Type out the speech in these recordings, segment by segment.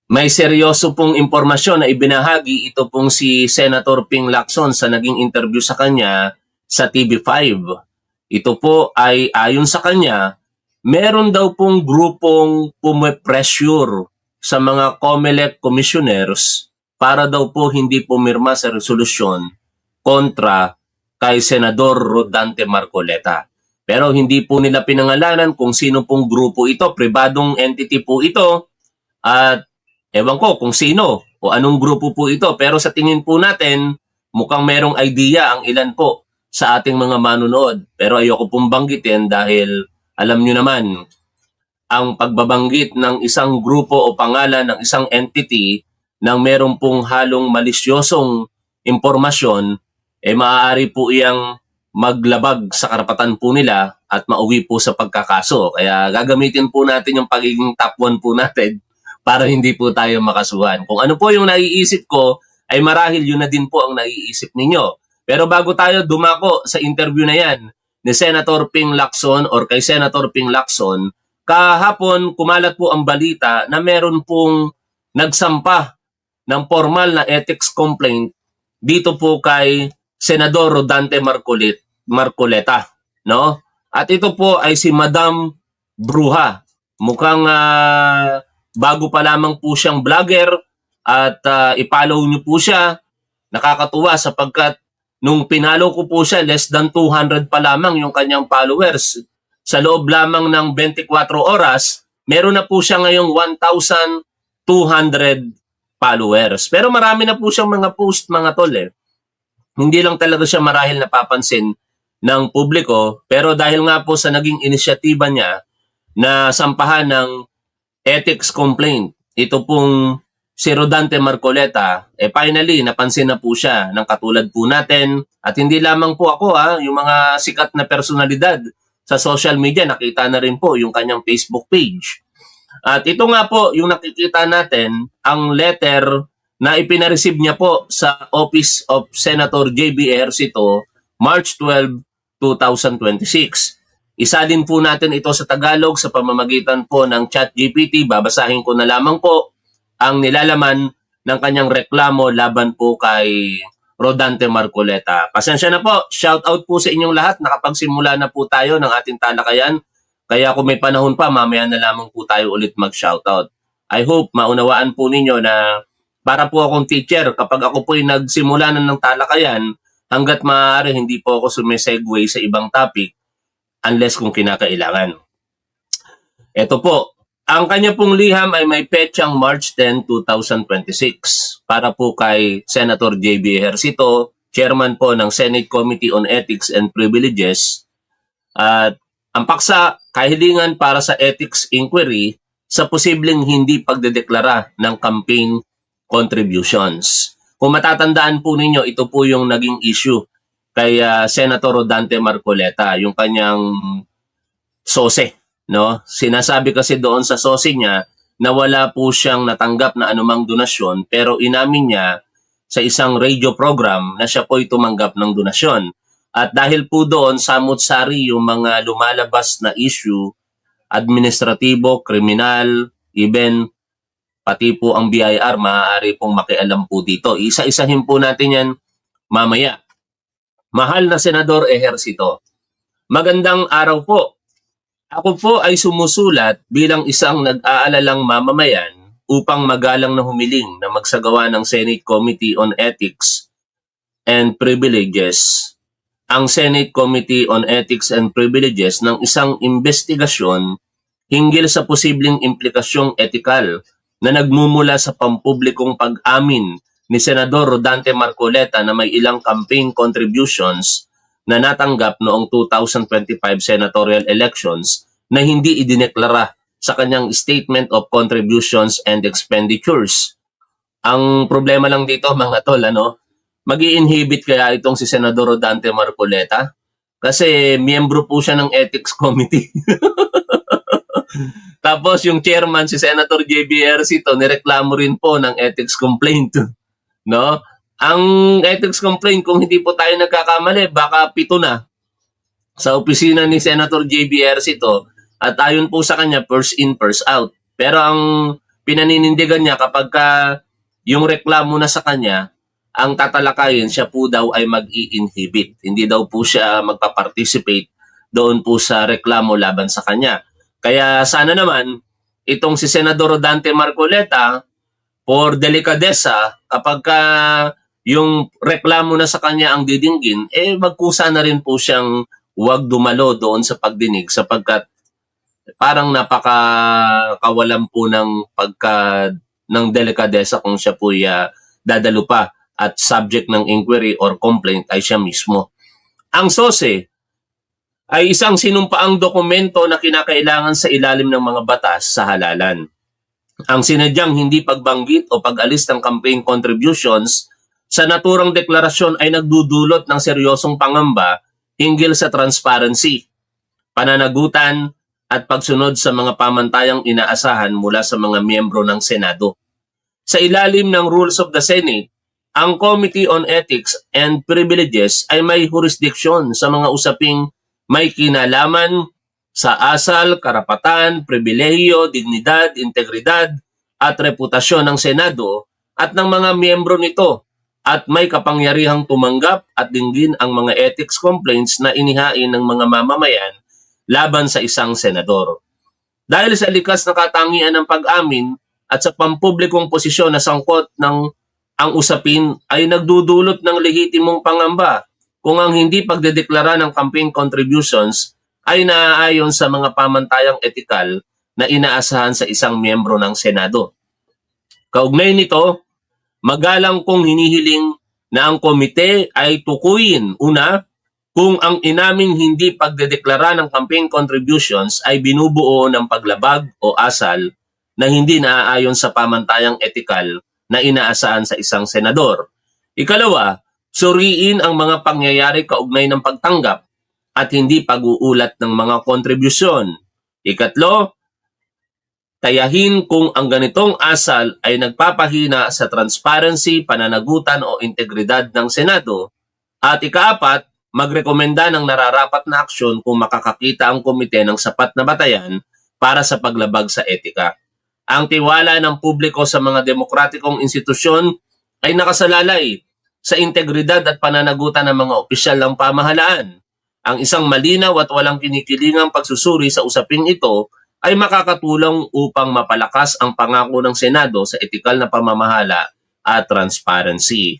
May seryoso pong impormasyon na ibinahagi ito pong si Senator Ping Lacson sa naging interview sa kanya sa TV5. Ito po ay ayon sa kanya, meron daw pong grupong pume-pressure sa mga COMELEC commissioners para daw po hindi pumirma sa resolusyon kontra kay Senador Rodante Marcoleta. Pero hindi po nila pinangalanan kung sino pong grupo ito, pribadong entity po ito, at ewan ko kung sino o anong grupo po ito, pero sa tingin po natin, mukhang merong idea ang ilan po sa ating mga manunood. Pero ayoko pong banggitin dahil alam nyo naman, ang pagbabanggit ng isang grupo o pangalan ng isang entity nang merong pong halong malisyosong impormasyon, maaari po iyang maglabag sa karapatan po nila at mauwi po sa pagkakaso. Kaya gagamitin po natin yung pagiging top 1 po natin para hindi po tayo makasuhan. Kung ano po yung naiisip ko, ay marahil yun na din po ang naiisip ninyo. Pero bago tayo dumako sa interview na yan ni Senator Ping Lacson or kay Senator Ping Lacson, kahapon kumalat po ang balita na meron pong nagsampa ng formal na ethics complaint dito po kay Senador Rodante Marcoleta, no? At ito po ay si Madam Bruja. Mukhang bago pa lamang po siyang vlogger at i-follow niyo po siya. Nakakatuwa sapagkat nung pinalo ko po siya, less than 200 pa lamang yung kanyang followers. Sa loob lamang ng 24 oras, meron na po siya ngayong 1,200 followers. Pero marami na po siyang mga post, mga tol eh. Hindi lang talaga siya marahil napapansin ng publiko, pero dahil nga po sa naging inisyatiba niya na sampahan ng ethics complaint, ito pong si Rodante Marcoleta, finally napansin na po siya ng katulad po natin, at hindi lamang po ako yung mga sikat na personalidad sa social media, nakita na rin po yung kanyang Facebook page. At ito nga po yung nakikita natin, ang letter na ipinareceive niya po sa Office of Senator J.B. Ejercito, March 12, 2026. Isalin po natin ito sa Tagalog sa pamamagitan po ng ChatGPT. Babasahin ko na lamang po ang nilalaman ng kanyang reklamo laban po kay Rodante Marcoleta. Pasensya na po, shout out po sa inyong lahat. Nakapagsimula na po tayo ng ating talakayan. Kaya kung may panahon pa, mamaya na lamang po tayo ulit mag-shoutout. I hope maunawaan po ninyo na para po akong teacher, kapag ako po'y nagsimula na ng talakayan, hanggat maaari hindi po ako sumisegue sa ibang topic unless kung kinakailangan. Ito po, ang kanya pong liham ay may petsang March 10, 2026 para po kay Senator J.B. Ejercito, chairman po ng Senate Committee on Ethics and Privileges. At ang paksa, kahilingan para sa ethics inquiry sa posibleng hindi pagdedeklara ng campaign contributions. Kung matatandaan po ninyo, ito po yung naging issue kay Senator Rodante Marcoleta, yung kanyang sose, no? Sinasabi kasi doon sa sose niya na wala po siyang natanggap na anumang donasyon, pero inamin niya sa isang radio program na siya po'y tumanggap ng donasyon. At dahil po doon, samut-sari yung mga lumalabas na issue, administratibo, kriminal, even pati po ang BIR, maaari pong makialam po dito. Isa-isahin po natin yan mamaya. Mahal na Senador Ejercito, magandang araw po. Ako po ay sumusulat bilang isang nag-aalalang mamamayan upang magalang na humiling na magsagawa ng Senate Committee on Ethics and Privileges, ang Senate Committee on Ethics and Privileges ng isang investigasyon hinggil sa posibleng implikasyong etikal na nagmumula sa pampublikong pag-amin ni Senador Rodante Marcoleta na may ilang campaign contributions na natanggap noong 2025 senatorial elections na hindi idineklara sa kanyang Statement of Contributions and Expenditures. Ang problema lang dito, mga tol, mag-i-inhibit kaya itong si Senador Rodante Marcoleta? Kasi miyembro po siya ng Ethics Committee. Tapos yung chairman, si Senator J.B. Ejercito, nireklamo rin po ng ethics complaint. No? Ang ethics complaint, kung hindi po tayo nagkakamali, baka 7 na sa opisina ni Senator J.B. Ejercito. At ayon po sa kanya, first in, first out. Pero ang pinaninindigan niya kapag yung reklamo na sa kanya, ang tatalakayin, siya po daw ay mag-i-inhibit. Hindi daw po siya magpa-participate doon po sa reklamo laban sa kanya. Kaya sana naman, itong si Senador Rodante Marcoleta, for delikadesa, kapag yung reklamo na sa kanya ang didinggin, magkusa na rin po siyang huwag dumalo doon sa pagdinig sapagkat parang napakawalan po ng delikadesa kung siya po dadalo pa at subject ng inquiry or complaint ay siya mismo. Ang SOSE ay isang sinumpaang dokumento na kinakailangan sa ilalim ng mga batas sa halalan. Ang sinadyang hindi pagbanggit o pag-alis ng campaign contributions sa naturang deklarasyon ay nagdudulot ng seryosong pangamba hinggil sa transparency, pananagutan at pagsunod sa mga pamantayang inaasahan mula sa mga miyembro ng Senado. Sa ilalim ng Rules of the Senate, ang Committee on Ethics and Privileges ay may jurisdiction sa mga usaping may kinalaman sa asal, karapatan, pribilehiyo, dignidad, integridad at reputasyon ng Senado at ng mga miyembro nito at may kapangyarihang tumanggap at dinggin ang mga ethics complaints na inihain ng mga mamamayan laban sa isang senador. Dahil sa likas na katangian ng pag-amin at sa pampublikong posisyon na sangkot ng ang usapin ay nagdudulot ng lehitimong pangamba kung ang hindi pagdedeklara ng campaign contributions ay naaayon sa mga pamantayang etikal na inaasahan sa isang miyembro ng Senado. Kaugnay nito, magalang kong hinihiling na ang komite ay tukuyin, una, kung ang inaming hindi pagdedeklara ng campaign contributions ay binubuo ng paglabag o asal na hindi naaayon sa pamantayang etikal na inaasahan sa isang senador. Ikalawa, suriin ang mga pangyayari kaugnay ng pagtanggap at hindi pag-uulat ng mga kontribusyon. Ikatlo, tayahin kung ang ganitong asal ay nagpapahina sa transparency, pananagutan o integridad ng Senado. At ikaapat, magrekomenda ng nararapat na aksyon kung makakakita ang komite ng sapat na batayan para sa paglabag sa etika. Ang tiwala ng publiko sa mga demokratikong institusyon ay nakasalalay sa integridad at pananagutan ng mga opisyal ng pamahalaan. Ang isang malinaw at walang kinikilingang pagsusuri sa usaping ito ay makakatulong upang mapalakas ang pangako ng Senado sa etikal na pamamahala at transparency.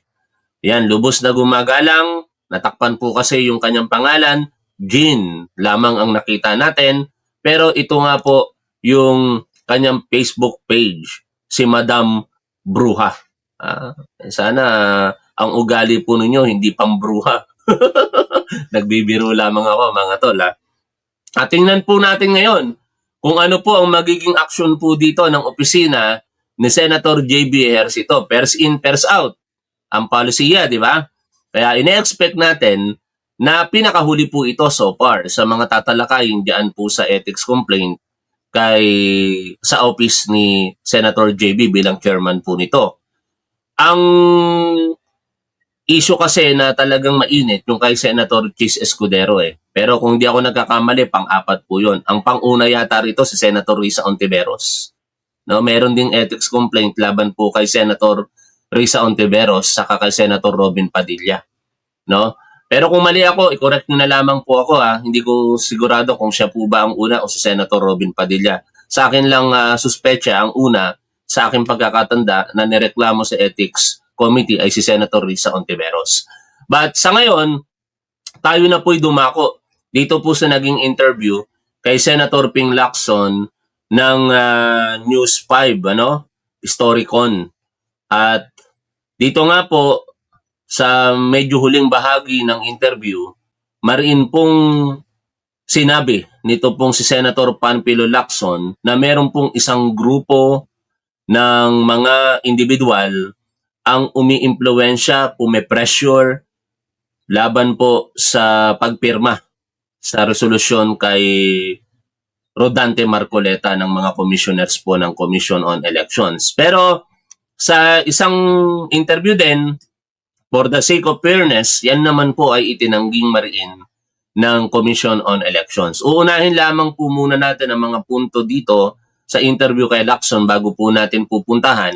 Yan, lubos na gumagalang. Natakpan po kasi yung kanyang pangalan, Jean lamang ang nakita natin. Pero ito nga po yung kanyang Facebook page, si Madam Bruja. Sana ang ugali po ninyo hindi pambruha. Nagbibiro lamang ako mga tol. At tingnan po natin ngayon kung ano po ang magiging aksyon po dito ng opisina ni Senator J.B. Ejercito. Pairs in, pairs out. Ang polisiya, di ba? Kaya ine-expect natin na pinakahuli po ito so far sa mga tatalakayin diyan po sa ethics complaint sa office ni Senator JB bilang chairman po nito. Ang issue kasi na talagang mainit yung kay Senator Chis Escudero Pero kung di ako nagkakamali, pang-apat po yun. Ang pang-una yata rito si Senator Risa Ontiveros. No, meron ding ethics complaint laban po kay Senator Risa Ontiveros saka kay Senator Robin Padilla. No? Pero kung mali ako, i-correct nyo na lamang po ako Hindi ko sigurado kung siya po ba ang una o si Senator Robin Padilla. Sa akin lang suspecha ang una sa aking pagkakatanda na nireklamo sa Ethics Committee ay si Senator Risa Ontiveros. But sa ngayon, tayo na po'y dumako dito po sa naging interview kay Senator Ping Lacson ng News 5, Storycon. At dito nga po, sa medyo huling bahagi ng interview, mariin pong sinabi nito pong si Senator Panfilo Lacson na meron pong isang grupo ng mga individual ang umi-impluwensya, pume-pressure laban po sa pagpirma sa resolusyon kay Rodante Marcoleta ng mga commissioners po ng Commission on Elections. Pero sa isang interview din, for the sake of fairness, yan naman po ay itinangging mariin ng Commission on Elections. Uunahin lamang po muna natin ang mga punto dito sa interview kay Lacson bago po natin pupuntahan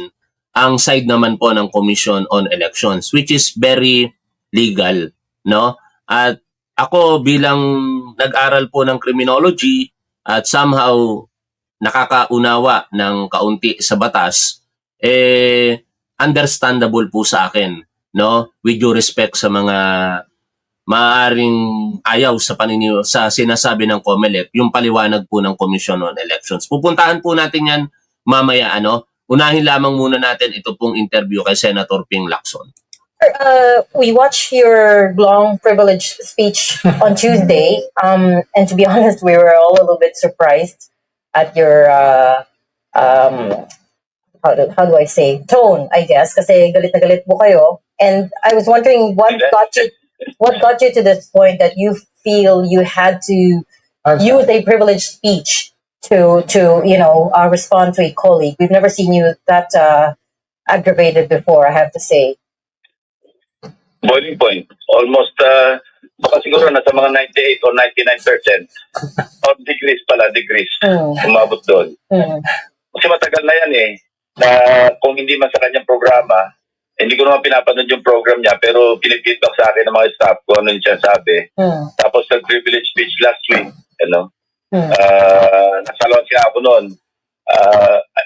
ang side naman po ng Commission on Elections, which is very legal, no? At ako bilang nag-aral po ng criminology at somehow nakakaunawa ng kaunti sa batas, understandable po sa akin, no? With due respect sa mga maaaring ayaw sa sinasabi ng COMELEC, yung paliwanag po ng Commission on Elections. Pupuntahan po natin yan mamaya, ano? Unahin lamang muna natin ito pong interview kay Senator Ping Lacson. We watched your long privilege speech on Tuesday, and to be honest, we were all a little bit surprised at your how do I say tone, I guess, kasi galit na galit po kayo. And I was wondering what got you to this point that you feel you had to use a privileged speech to respond to a colleague. We've never seen you that aggravated before, I have to say. Boiling point. Almost, baka siguro nasa mga 98 or 99%. Or degrees. Umabot doon. Kasi matagal na yan eh. Na kung hindi man sa kanyang programa, hindi ko naman pinapanood yung program niya, pero pinipidback sa akin ng mga staff ko ano yung siya sabi. Tapos nag-privilege speech last week. Nasalon siya ako noon.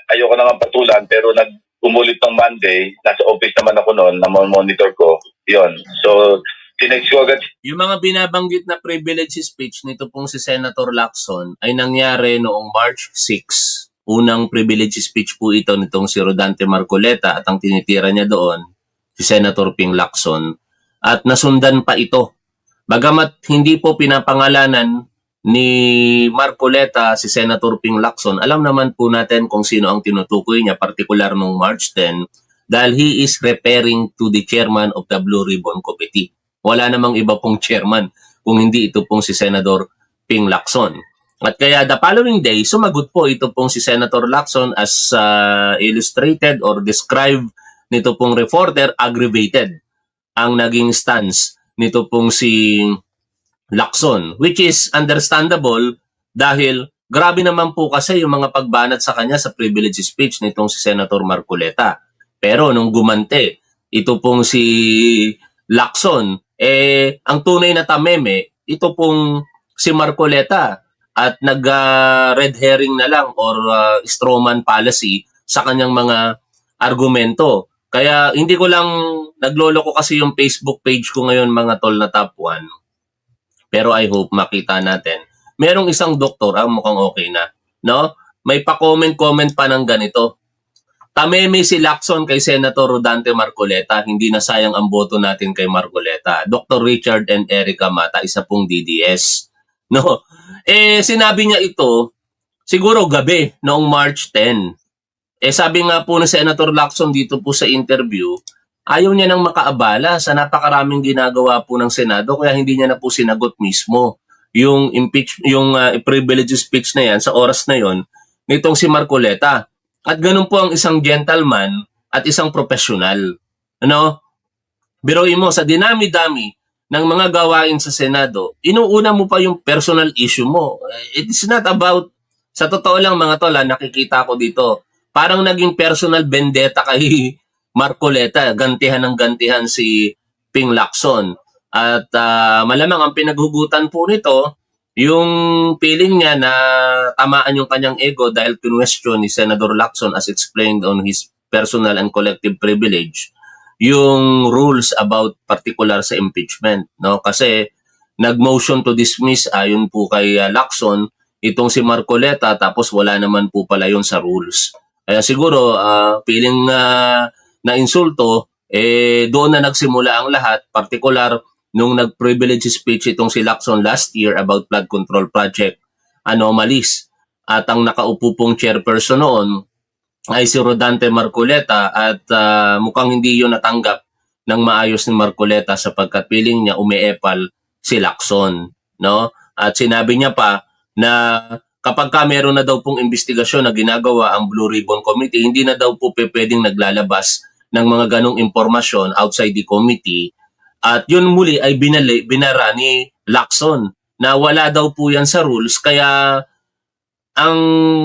Ayoko naman patulan, pero umulit ng Monday, nasa office naman ako noon, na-monitor ko. Yon. So, tinext ko agad. Yung mga binabanggit na privilege speech nito pong si Senator Lacson ay nangyari noong March 6. Unang privilege speech po ito nitong si Rodante Marcoleta at ang tinitira niya doon, si Senator Ping Lacson. At nasundan pa ito. Bagamat hindi po pinapangalanan ni Marcoleta si Senator Ping Lacson, alam naman po natin kung sino ang tinutukoy niya, partikular noong March 10, dahil he is referring to the chairman of the Blue Ribbon Committee. Wala namang iba pong chairman kung hindi ito pong si Senator Ping Lacson. At kaya the following day, sumagot po ito pong si Senator Lacson as illustrated or described nito pong reporter, aggravated ang naging stance nito pong si Lacson, which is understandable dahil grabe naman po kasi yung mga pagbanat sa kanya sa privilege speech nitong si Senator Marcoleta. Pero nung gumante, ito pong si Lacson, ang tunay na tameme, ito pong si Marcoleta at nag-red herring na lang or strawman policy sa kanyang mga argumento. Kaya hindi ko lang nagloloko kasi yung Facebook page ko ngayon mga tol na top 1. Pero I hope makita natin. Merong isang doktor, mukhang okay na, no? May pa-comment pa ng ganito. Tameme si Lacson kay Senator Rodante Marcoleta, hindi na sayang ang boto natin kay Marcoleta. Dr. Richard and Erica Mata, isa pong DDS. No? Sinabi niya ito, siguro gabi, noong March 10. Sabi nga po ni Senator Lacson dito po sa interview, ayaw niya nang makaabala sa napakaraming ginagawa po ng Senado, kaya hindi niya na po sinagot mismo yung privilege speech na yan sa oras na yon nitong si Marcoleta. At ganun po ang isang gentleman at isang profesional. Ano? Biruin mo, sa dinami-dami ng mga gawain sa Senado, inuuna mo pa yung personal issue mo. It's not about, sa totoo lang mga tol, nakikita ko dito, parang naging personal vendetta kay Marcoleta, gantihan ng gantihan si Ping Lacson. At malamang ang pinaghugutan po nito, yung feeling niya na tamaan yung kanyang ego dahil kinwestiyon ni Senator Lacson as explained on his personal and collective privilege yung rules about particular sa impeachment, no? Kasi nag-motion to dismiss ayon po kay Lacson itong si Marcoleta, tapos wala naman po pala yun sa rules. Kaya siguro feeling na insulto, doon na nagsimula ang lahat, particular nung nag-privilege speech itong si Lacson last year about flood control project anomalies. At ang nakaupo pong chairperson noon ay si Rodante Marcoleta at mukhang hindi yun natanggap ng maayos ni Marcoleta sapagkat piling niya umeepal si Lacson, no? At sinabi niya pa na kapag meron na daw pong investigasyon na ginagawa ang Blue Ribbon Committee, hindi na daw po pwedeng naglalabas ng mga ganong impormasyon outside the committee. At yun muli ay binara ni Lacson na wala daw po yan sa rules, kaya ang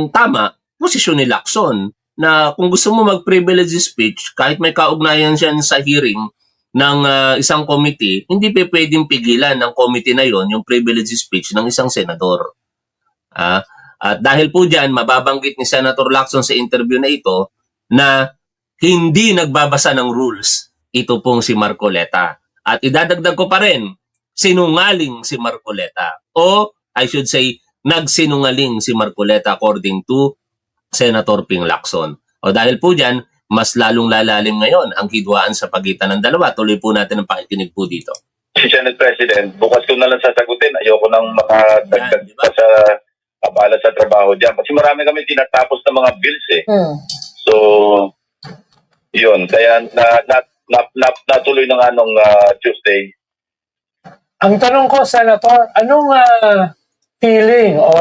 tama posisyon ni Lacson na kung gusto mo mag-privilege speech, kahit may kaugnayan siya sa hearing ng isang committee, hindi pwedeng pigilan ng committee na yon yung privilege speech ng isang senador. At dahil po dyan, mababanggit ni Senator Lacson sa interview na ito na hindi nagbabasa ng rules. Ito pong si Marcoleta. At idadagdag ko pa rin, sinungaling si Marcoleta. O I should say, nagsinungaling si Marcoleta according to Senator Ping Lacson. O dahil po dyan, mas lalong lalalim ngayon ang hidwaan sa pagitan ng dalawa. Tuloy po natin ang pakikinig po dito. Si Senate President, bukas ko na lang sasagutin. Ayoko nang makadagdag Yan, di ba? pa sa abala sa trabaho dyan. Kasi marami kami tinatapos ng mga bills eh. So, yun. Kaya natuloy na nga nung Tuesday. Ang tanong ko, Senator, anong feeling o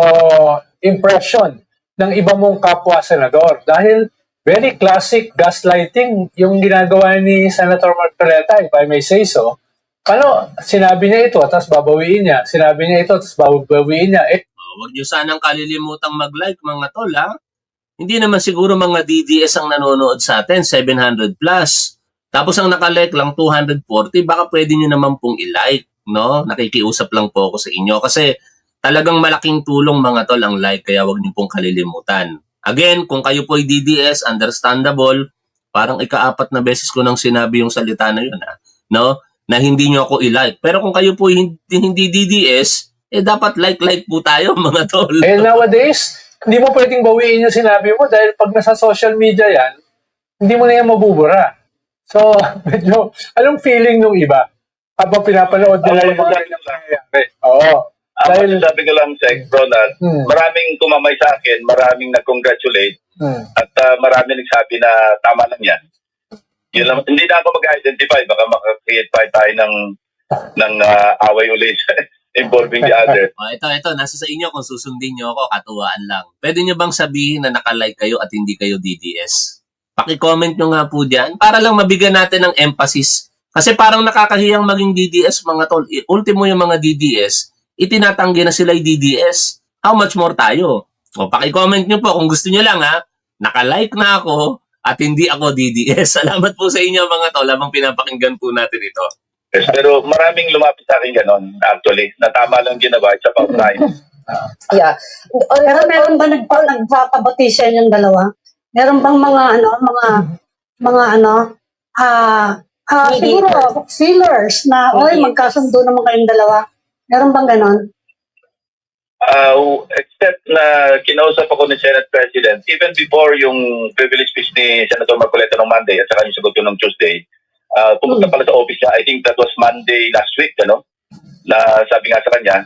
impression ng iba mong kapwa senador? Dahil very classic gaslighting yung ginagawa ni Senator Marcoleta, if I may say so. Paano? Sinabi niya ito, tapos babawiin niya. Sinabi niya ito, tapos babawiin niya. Huwag niyo sanang kalilimutang mag-like mga tol ha. Hindi naman siguro mga DDS ang nanonood sa atin, 700 plus. Tapos ang nakalike lang 240, baka pwede niyo naman pong i-like, no? Nakikiusap lang po ako sa inyo kasi talagang malaking tulong mga tol ang like, kaya huwag niyo pong kalilimutan. Again, kung kayo po ay DDS, understandable, parang ika-4 na beses ko nang sinabi yung salita na yun, ha? No? Na hindi niyo ako i-like. Pero kung kayo po hindi DDS, dapat like po tayo mga tol. Nowadays, hindi mo pwedeng bawiin yung sinabi mo dahil pag nasa social media yan, hindi mo na yan mabubura. So, medyo, anong feeling ng iba? Habang pinapanood nila yung mga nangyayari. Oo. Dahil sabi ko lang, Sec, Ronald, maraming kumamay sa akin, maraming nag-congratulate, at maraming nagsabi na tama lang yan. Yun lang, hindi na ako mag-identify, baka makakreate pa tayo ng away ulit involving the other. Ito, nasa sa inyo kung susundin niyo ako, katuwaan lang. Pwede niyo bang sabihin na nakalike kayo at hindi kayo DDS? Paki-comment niyo nga po diyan para lang mabigyan natin ng emphasis. Kasi parang nakakahiyang maging DDS mga tol. Ultimo yung mga DDS, itinatanggi na sila yung DDS. How much more tayo? O paki-comment niyo po kung gusto niyo lang ha. Nakalike na ako at hindi ako DDS. Salamat po sa inyo mga tol habang pinapakinggan po natin ito. Yes, pero maraming lumapit sa akin ganon, actually, na tama lang ginawa, it's about time. Yeah. Pero meron ba nagpapabuti sa inyong dalawa? Meron bang siguro sealers na, oy, magkasundo naman kayong dalawa. Meron bang ganon? Except na kinausap ako ni Senate President, even before yung privilege speech ni Senator Marcoleta ng Monday at saka yung sagot ko ng Tuesday, pumunta pala sa office niya, I think that was Monday last week, ano? Na sabi nga sa kanya,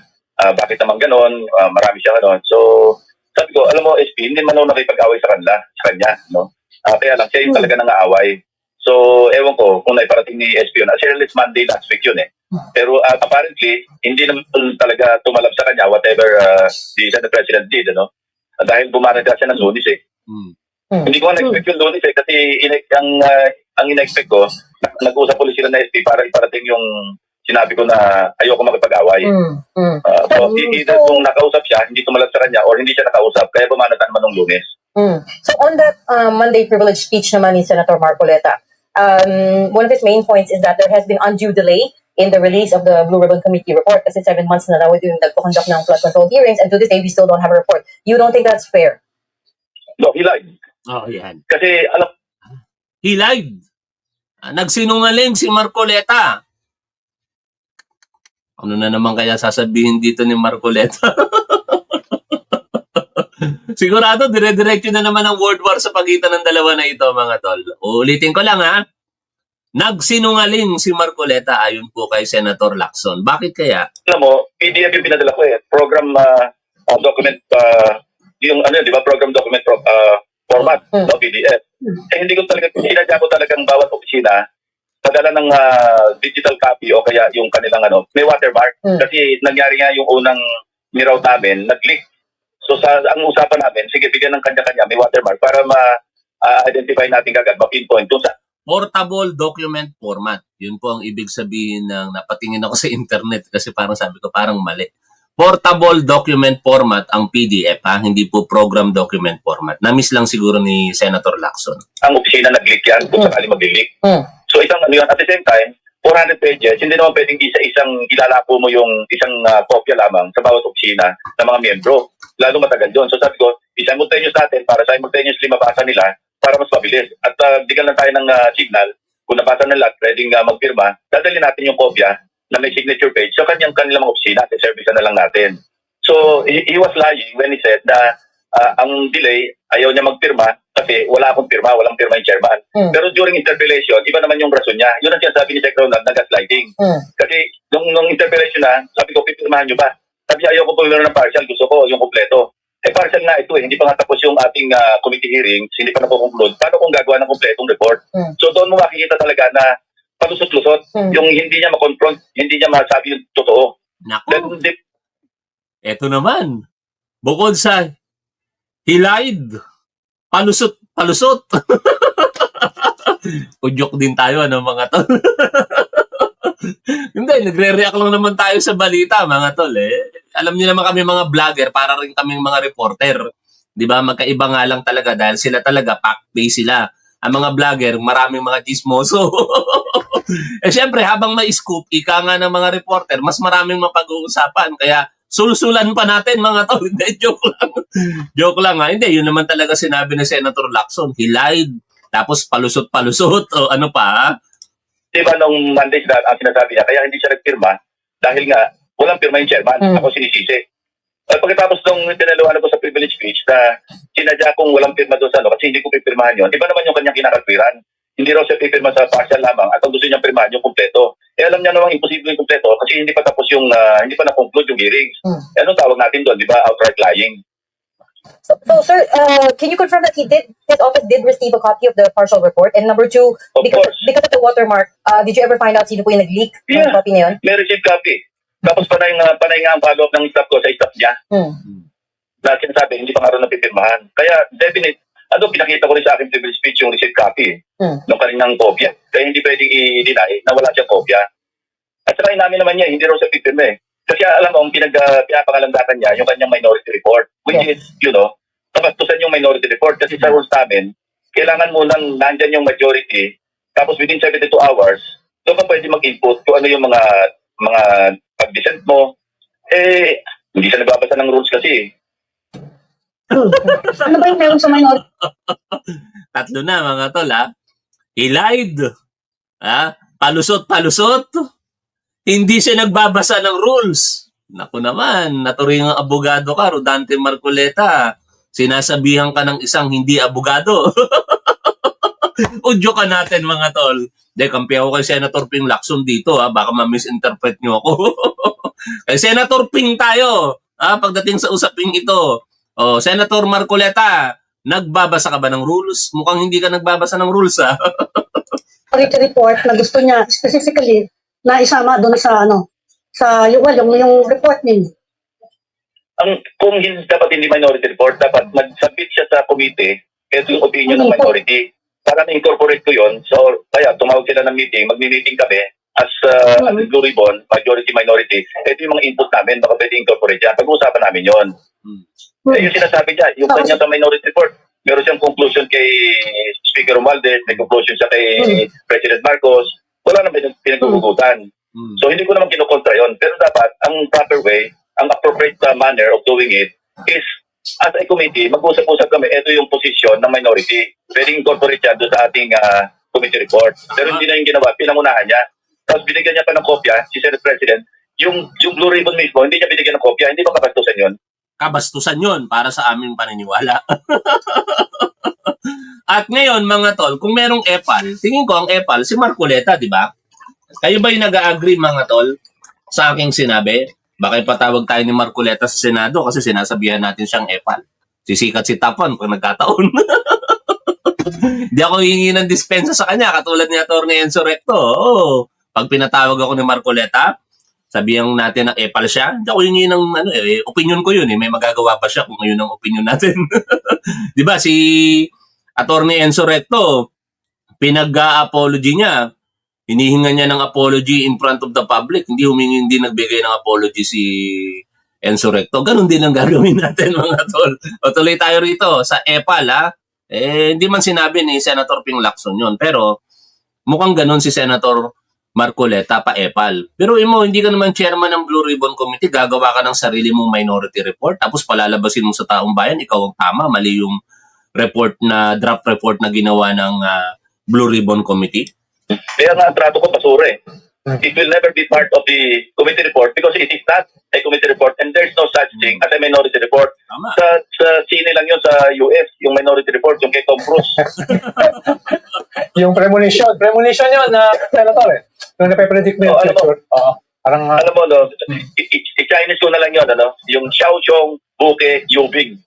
bakit naman ganon, marami siya ganon. So, sabi ko, alam mo, SP, hindi man ako nakipag-away sa kanya, no? Kaya lang, siya yung talaga nang-aaway. So, ewan ko kung naiparating ni SP yun. As early as Monday last week yun eh. Pero apparently, hindi naman talaga tumalab sa kanya whatever the Senate President did, ano? Dahil bumarada siya ng Lunes eh. Hindi ko na-expect yung Lunes eh, kasi ang ina-expect ko, nag-usap ulit sila na SP para iparating yung sinabi ko na ayoko makipag-away. So, either kung nakausap siya, hindi tumalab sa kanya, or hindi siya nakausap, kaya bumanatan naman ng Lunes. So on that Monday privilege speech naman ni Senator Marcoleta, one of his main points is that there has been undue delay in the release of the Blue Ribbon Committee report kasi 7 months na daw yung nagpo-conduct ng flood control hearings, and to this day we still don't have a report. You don't think that's fair? No, he lied. Oh, yan. Kasi, He lied. Nagsinungaling si Marcoleta. Ano na naman kaya sasabihin dito ni Marcoleta? Sigurado, dire-diretso na naman ang world war sa pagitan ng dalawa na ito, mga tol. Uulitin ko lang ha. Nagsinungaling si Marcoleta ayon po kay Senator Lacson. Bakit kaya? alam mo, PDF yung pinadala ko eh. Program document, yung ano yun, di ba? Program document format, no, PDF. Eh, hindi ko talaga, sinadya ko talagang bawat opisina, padala ng digital copy o kaya yung kanilang ano, may watermark. Kasi nangyari nga yung unang miraw namin, nag-leak. So ang usapan namin, sige, bigyan ng kanya-kanya, may watermark para ma-identify natin kagad, ma-pinpoint dun sa Portable document format. Yun po ang ibig sabihin ng napatingin ako sa internet kasi parang sabi ko parang mali. portable document format ang PDF, hindi po program document format. Na-miss lang siguro ni Senator Lacson. Ang opisina nag-leak yan kung sakali mag-leak. So isang ano yun, at the same time, 400 pages, hindi naman pwedeng isa-isang ilalako mo yung isang kopya lamang sa bawat opisina ng mga miyembro. Lalo matagal yun. So sabi ko, simultaneous natin para simultaneously mabasa nila para mas mabilis. At bigyan lang tayo ng signal. Kung nabasa ng lahat, pwedeng magpirma, dadali natin yung kopya na may signature page sa kanilang mga opisina. Service na lang natin. So he was lying when he said na ang delay, ayaw niya magpirma kasi walang pirma yung chairman. Pero during interpellation, iba naman yung rason niya. Yun ang sinasabi ni Sec. Ronald na gaslighting. Kasi nung interpellation na, sabi ko, pipirmahan niyo ba? Sabi niya, ayaw ko pumirma ng partial, gusto ko yung kompleto. Partial na ito hindi pa nga tapos yung ating committee hearings, hindi pa nakukonklud. Paano kung gagawa ng kompletong report? So doon mo makikita talaga na palusot-lusot, yung hindi niya makonfront, hindi niya masabi yung totoo. Naku, eto naman. Bukod sa hilide, palusot. Udyok din tayo, mga tol. Hindi, nagre-react lang naman tayo sa balita, mga tol. Alam niyo naman kami mga vlogger, para rin kaming mga reporter. Di ba? Magkaiba nga lang talaga dahil sila talaga, fact-based sila. Ang mga vlogger, maraming mga chismoso. Siyempre, habang may scoop, ika nga ng mga reporter, mas maraming mapag-uusapan. Kaya, sulsulan pa natin, mga tol. Hindi, joke lang. Joke lang, ha? Hindi, yun naman talaga sinabi ni Senator Lacson. Hilide, tapos palusot-palusot, o ano pa, ha? Diba nung Monday ang sinasabi niya, kaya hindi siya nagpirma dahil nga walang pirma yung chairman, ako sinisisi. Pagkatapos nung tinalawan ko sa privilege speech na sinadya kong walang pirma doon sa kasi hindi ko pipirmahan yun, iba naman yung kanyang kinakalpiran. Hindi raw siya pipirma sa partial lamang at ang gusto niyang pirmahan yung kumpleto. Alam niya namang imposible yung kumpleto kasi hindi pa tapos yung, hindi pa na-conclude yung hearings. Anong tawag natin doon, di ba? Outright lying. So, sir, can you confirm that his office did receive a copy of the partial report? And number two, because of the watermark, did you ever find out sino po yung nag-leak ng copy na yun? May received copy. Tapos panay nga ang follow-up ng staff ko sa staff niya. Na sinasabi, hindi pa nga rin napipirmahan. Kaya, definite, pinakita ko rin sa aking privilege speech yung received copy ng kanilang kopya. Kaya hindi pwedeng i-deny na wala siyang kopya. At saka inamin naman niya, hindi raw siya pipirma Kasi alam mo, pinapangalandakan niya yung kanyang minority report, which is, kabastusan yung minority report. Kasi sa rules namin, kailangan munang nandyan yung majority, tapos within 72 hours, doon ka pwede mag-input kung ano yung mga pag-dissent mo. Hindi siya nagbabasa ng rules kasi. Ano ba yung meron sa minority? Tatlo na, mga tol, ha? Hilide, palusot-palusot, hindi siya nagbabasa ng rules. Naku naman, naturing ang abogado ka, Rodante Marcoleta. Sinasabihan ka ng isang hindi abogado. Udyo ka natin, mga tol. Kampi ako kay Senator Ping Lacson dito, baka ma-misinterpret nyo ako. Kay Senator Ping tayo, pagdating sa usaping ito. Senator Marcoleta, nagbabasa ka ba ng rules? Mukhang hindi ka nagbabasa ng rules, Report na gusto niya specifically na isama doon sa yung report niya. Kung dapat hindi minority report, dapat mag-submit siya sa committee, ito yung opinion ng minority. Para na-incorporate ko yun, so kaya tumawag sila ng meeting, magmi-meeting kami as Blue Ribbon, majority, minority. Ito yung mga input namin, baka pwede incorporate yan. Pag-uusapan namin yun. Yung sinasabi niya, yung kanya sa minority report, meron siyang conclusion kay Speaker Romualdez, may conclusion siya kay President Marcos, wala naman pinag-ugutan. So hindi ko naman kinukontra yun. Pero dapat, ang proper way, ang appropriate manner of doing it is, as a committee, mag-usap-usap kami, ito yung posisyon ng minority. Pwedeng incorporate yan doon sa ating committee report. Pero hindi na yung ginawa, pinangunahan niya. Tapos binigyan niya pa ng kopya, si Senate President, yung Blue Ribbon mismo, hindi niya binigyan ng kopya, hindi ba kabastusan yun? Kabastusan yun para sa aming paniniwala. At ngayon, mga tol, kung merong EPAL, tingin ko ang EPAL, si Marcoleta, di ba? Kayo ba yung nag-agree, mga tol, sa aking sinabi? Baka ipatawag tayo ni Marcoleta sa Senado kasi sinasabihan natin siyang EPAL. Sisikat si Tapan pag nagkataon. Di ako hihingi ng dispensa sa kanya, katulad ni Atty. Enzo Recto. Pag pinatawag ako ni Marcoleta, sabihan natin na EPAL siya. Hindi ako hihingi ng opinion ko yun. May magagawa pa siya kung yun ang opinion natin. Di ba, si Atty. Enzo Recto, pinag-apology niya. Hinihinga niya ng apology in front of the public. Hindi nagbigay ng apology si Enzo Recto. Ganun din ang gagawin natin, mga tol. O tuloy tayo rito sa EPAL, ha? Hindi man sinabi ni Senator Ping Lacson yun, pero mukhang ganun si Senator Marcoleta pa EPAL. Pero mo, hindi ka naman chairman ng Blue Ribbon Committee, gagawa ka ng sarili mong minority report, tapos palalabasin mo sa taong bayan, ikaw ang tama, mali yung draft report na ginawa ng Blue Ribbon Committee. Kaya nga ang trato ko basura eh. It will never be part of the committee report because it is not a committee report and there's no such thing as a minority report. Tama. Sa sine lang yun sa US, yung minority report, yung kay Tom Cruise. Yung premonition yun na senator eh. Yung nape-predict mo yung alam mo. future. Parang Alam mo, no, i-Chinese ko na lang yun, ano? Yung Xiaoxiong Buke Yubing.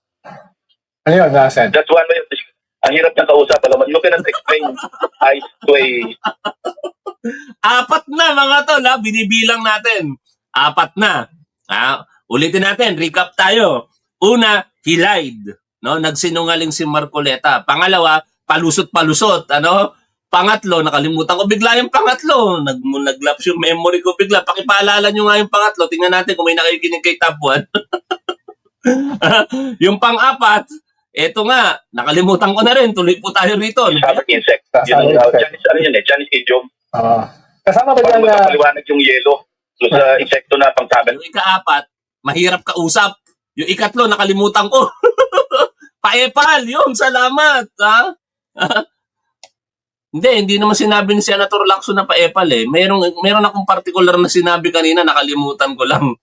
ano yun, Sen? That's one way of ang hirap niyang kausap. Alam mo, you cannot explain eyes to a... 4 na, mga tol, ha? Binibilang natin. 4 na. Ulitin natin, recap tayo. Una, he lied. No? Nagsinungaling si Marcoleta. Pangalawa, palusot-palusot. Ano? Pangatlo, nakalimutan ko bigla yung pangatlo. Nag-lapse yung memory ko bigla. Pakipaalala nyo nga yung pangatlo. Tingnan natin kung may nakikinig kay Top 1. Yung pang-4, eto nga, nakalimutan ko na rin. Tuloy po tayo rito. Sabi insect. Yun, Chinese, ano yun eh? Chinese idiom. Kasama ba Pag dyan na... magpapaliwanag yung yelo doon sa insekto na pangsabi. Yung ika-4, mahirap kausap. Yung ikatlo, nakalimutan ko. Paepal, yun, salamat. Ha? Hindi naman sinabi ni Senator Lacson na paepal eh. Meron akong particular na sinabi kanina, nakalimutan ko lang.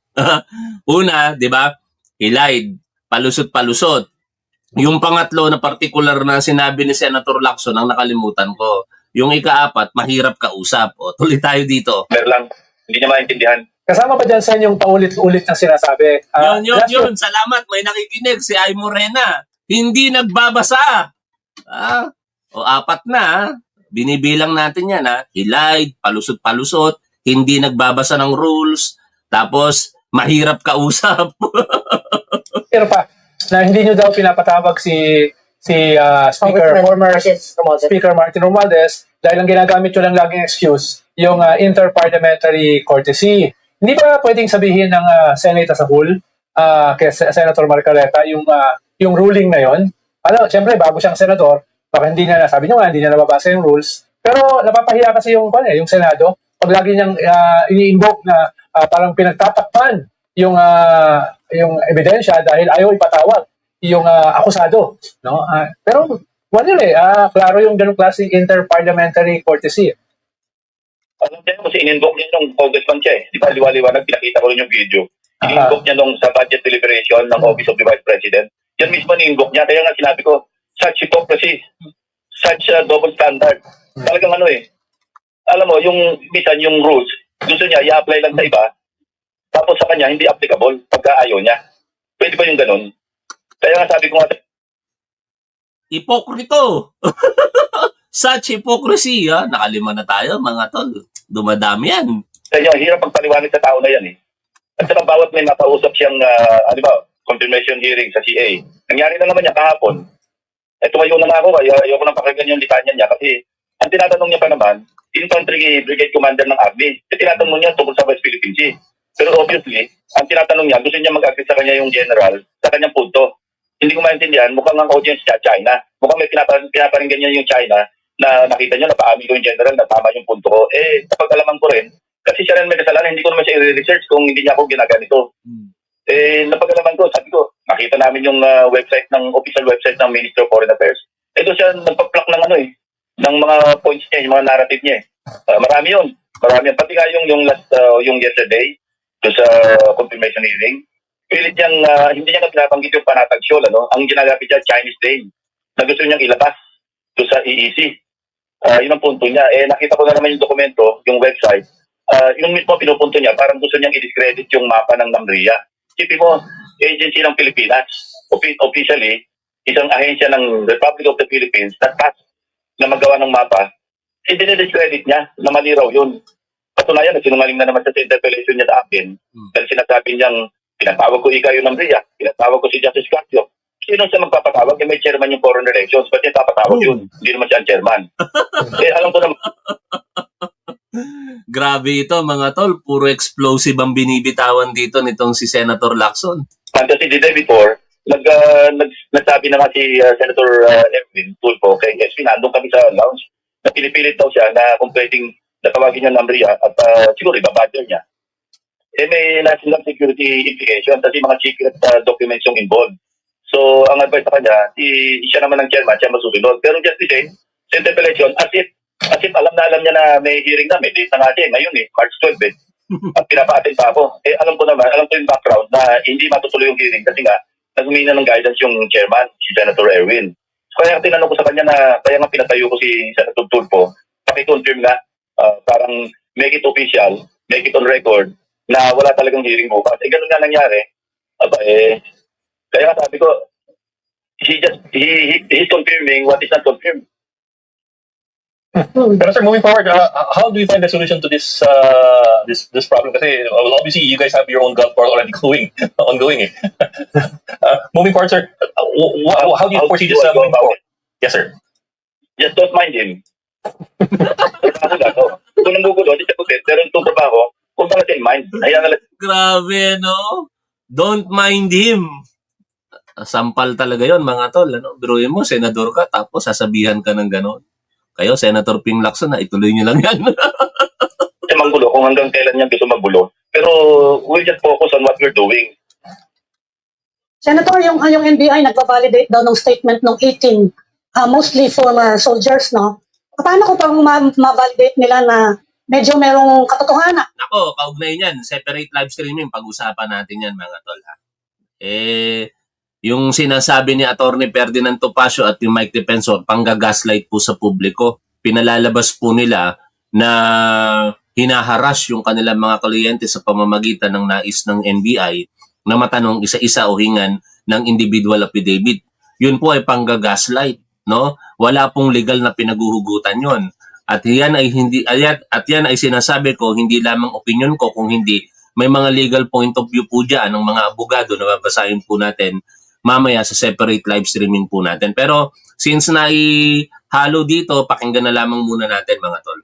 Una, di ba? He lied. Palusot-palusot. Yung pangatlo na particular na sinabi ni Senator Lacson ang nakalimutan ko. Yung ika-4, mahirap kausap. O, tuloy tayo dito. Lang, hindi niya maintindihan. Kasama ba dyan, Sen, yung paulit-ulit na sinasabi? Yun. Salamat. May nakikinig. Si Ay Morena. Hindi nagbabasa. O, 4 na. Binibilang natin yan. He lied, palusot-palusot, hindi nagbabasa ng rules, tapos mahirap kausap. Pero pa, na hindi nyo daw pinapatawag si former Speaker Martin Romualdez dahil ang ginagamit nyo lang laging excuse yung interparliamentary courtesy. Hindi ba pwedeng sabihin ng Senate as a whole kay Senator Marcoleta yung ruling na yon? Siyempre bago siyang senador, baka hindi niya nasabi nyo nga, hindi niya nababasa yung rules. Pero napapahiya kasi yung Senado pag lagi niyang ini-invoke na parang pinagtatakpan yung ebidensya dahil ayaw ipatawag yung akusado, no? Pero wala klaro yung ganung klaseng interparliamentary courtesy. Alam niya kasi in-invoke niya nung congressman siya eh. Di ba liwa-liwanag, pinakita ko rin yung video. In-invoke niya nung sa budget deliberation ng Office of the Vice President. Yan mismo in-invoke niya. Kaya nga sinabi ko, such hypocrisy, such double standard. Talagang alam mo, yung bisan yung rules, gusto niya i-apply lang sa iba, tapos sa kanya hindi applicable pagka ayaw niya. Pwede ba yung ganun? Kaya nga sabi ko nga, Hipokrito. Such hypocrisy. Nakalima na tayo, mga tol. Dumadami yan. kaya hirap pagpaliwanag sa tao na yan eh. At saka bawat may makausap siyang, confirmation hearing sa CA, nangyari na naman niya kahapon. Tumayo na nga ako, ayoko nang pakinggan yung litanya niya kasi ang tinatanong niya pa naman, Infantry Brigade Commander ng Army. Tinatanong niya tungkol sa West Philippine Sea. Pero obviously, ang tinatanong niya, gusto niya mag-agree sa kanya yung general sa kanyang punto. Hindi ko maintindihan, mukhang ang audience niya, China. Mukhang may pinaparinggan niya yung China na nakita niya, napaamin ko yung general na tama yung punto ko. Napag-alaman ko rin, kasi siya rin may kasalanan, hindi ko naman siya i-research kung hindi niya ako ginaganito. Napag-alaman ko, sabi ko, nakita namin yung website official website ng Ministry of Foreign Affairs. Ito siya nagpa-plak ng ng mga points niya, yung mga narrative niya. Marami yun. Pati nga yung yesterday, sa confirmation hearing, pilit niyang, hindi niya na pinabanggit yung panatag show, ang ginagamit niya Chinese name, na gusto niyang ilabas doon sa EEC. Yun ang punto niya. Nakita ko na naman yung dokumento, yung website. Yung mismo pinupunto niya, parang gusto niyang i-discredit yung mapa ng NAMRIA. Isipin mo, agency ng Pilipinas, officially, isang ahensya ng Republic of the Philippines na task na magawa ng mapa, i-discredit niya na mali raw yun. Patunayan, sinungaling na naman sa interpellation niya sa akin. Dahil sinasabi niyang, pinatawag ko ikaw yung NAMRIA, pinatawag ko si Justice Casio. Sino siya magpapatawag? May chairman yung foreign relations, ba't niya papatawag yun? Hindi naman siya ang chairman. Alam ko naman. Grabe ito mga tol, puro explosive ang binibitawan dito nitong si Senator Lacson. Kasi the day before, nagsabi na nga si Senator Edwin Tulfo kay SB, nandun kami sa lounge, na pinipilit daw siya na kung pwedeng natawagin niya ng Maria at siguro ibabadger niya. May national security implication kasi mga secret documents yung involved. So, ang advice sa kanya, siya naman ang chairman, siya masusunod. Pero just the same, sa interpellation, as if alam na niya na may hearing na, may date na nga siya ngayon March 12 at pinapa-attend pa ako. Alam ko yung background na hindi matutuloy yung hearing kasi nga, nagmina ng guidance yung chairman, si Senator Erwin. So, kaya tinanong ko sa kanya na, kaya nga pinatayo ko si Senator Tulfo, pakiconfirm nga, parang make it official, make it on record, na wala talagang hearing bukas. Ganun nga nangyari. Kaya sabi ko, he's confirming what is not confirmed. Pero sir, moving forward, how do you find the solution to this this problem? Kasi well, obviously you guys have your own golf course already ongoing. Moving forward, sir, how do you foresee this moving forward? Yes, sir. Just don't mind him. Trabaho na to. Kung nangugulo, di siya pugit. Pero itong trabaho, kung natin mind, hayaan na lang. Grabe, no? Don't mind him. Sampal talaga yon mga tol. Ano? Biruin mo, senador ka, tapos sasabihan ka ng gano'n. Kayo, Senator Ping Lacson, na ituloy niyo lang yan. Siya manggulo kung hanggang kailan niya gusto maggulo. Pero we'll just focus on what we're doing. Senator, yung NBI nagpa-validate daw ng statement ng 18, mostly former soldiers, no? Paano ko pang ma-validate nila na medyo merong katotohanan? Nako, kaugnay niyan, separate live streaming, pag-usapan natin yan mga tol. Ha? Yung sinasabi ni Attorney Ferdinand Topacio at yung Mike Defensor, panggagaslight po sa publiko. Pinalalabas po nila na hinaharas yung kanilang mga kliyente sa pamamagitan ng nais ng NBI na matanong isa-isa o hingan ng individual affidavit. Yun po ay panggagaslight, no? Wala pong legal na pinaguhugutan yon. At yan ay sinasabi ko hindi lamang opinion ko, kung hindi may mga legal point of view po diyan ng mga abogado na babasahin po natin mamaya sa separate live streaming po natin. Pero since naihalo dito, pakinggan na lamang muna natin mga tol.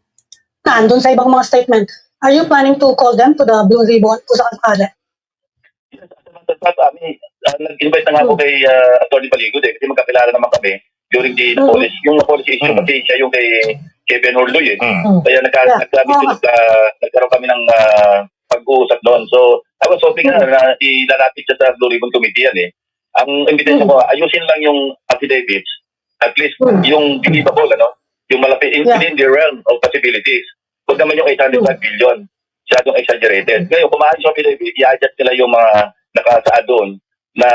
Nandun sa ibang mga statement, are you planning to call them to the Blue Ribbon po sa kalsada? Nag-invite na nga ako kay Atty. Paligod kasi magkakilala naman kami during the policy. Yung policy issue kasi siya yung kay Ben Horloy Kaya nagkaroon kami ng pag-uusap doon. So, I was hoping na ilalapit siya sa Blue Ribbon Committee yan Ang invitation ko, ayusin lang yung affidavits, at least yung believable, yung malapit, in the realm of possibilities. Huwag naman yung 805 billion, siyadong exaggerated. Ngayon, kung maayos yung affidavit, i-adjust nila yung mga nakasaad doon na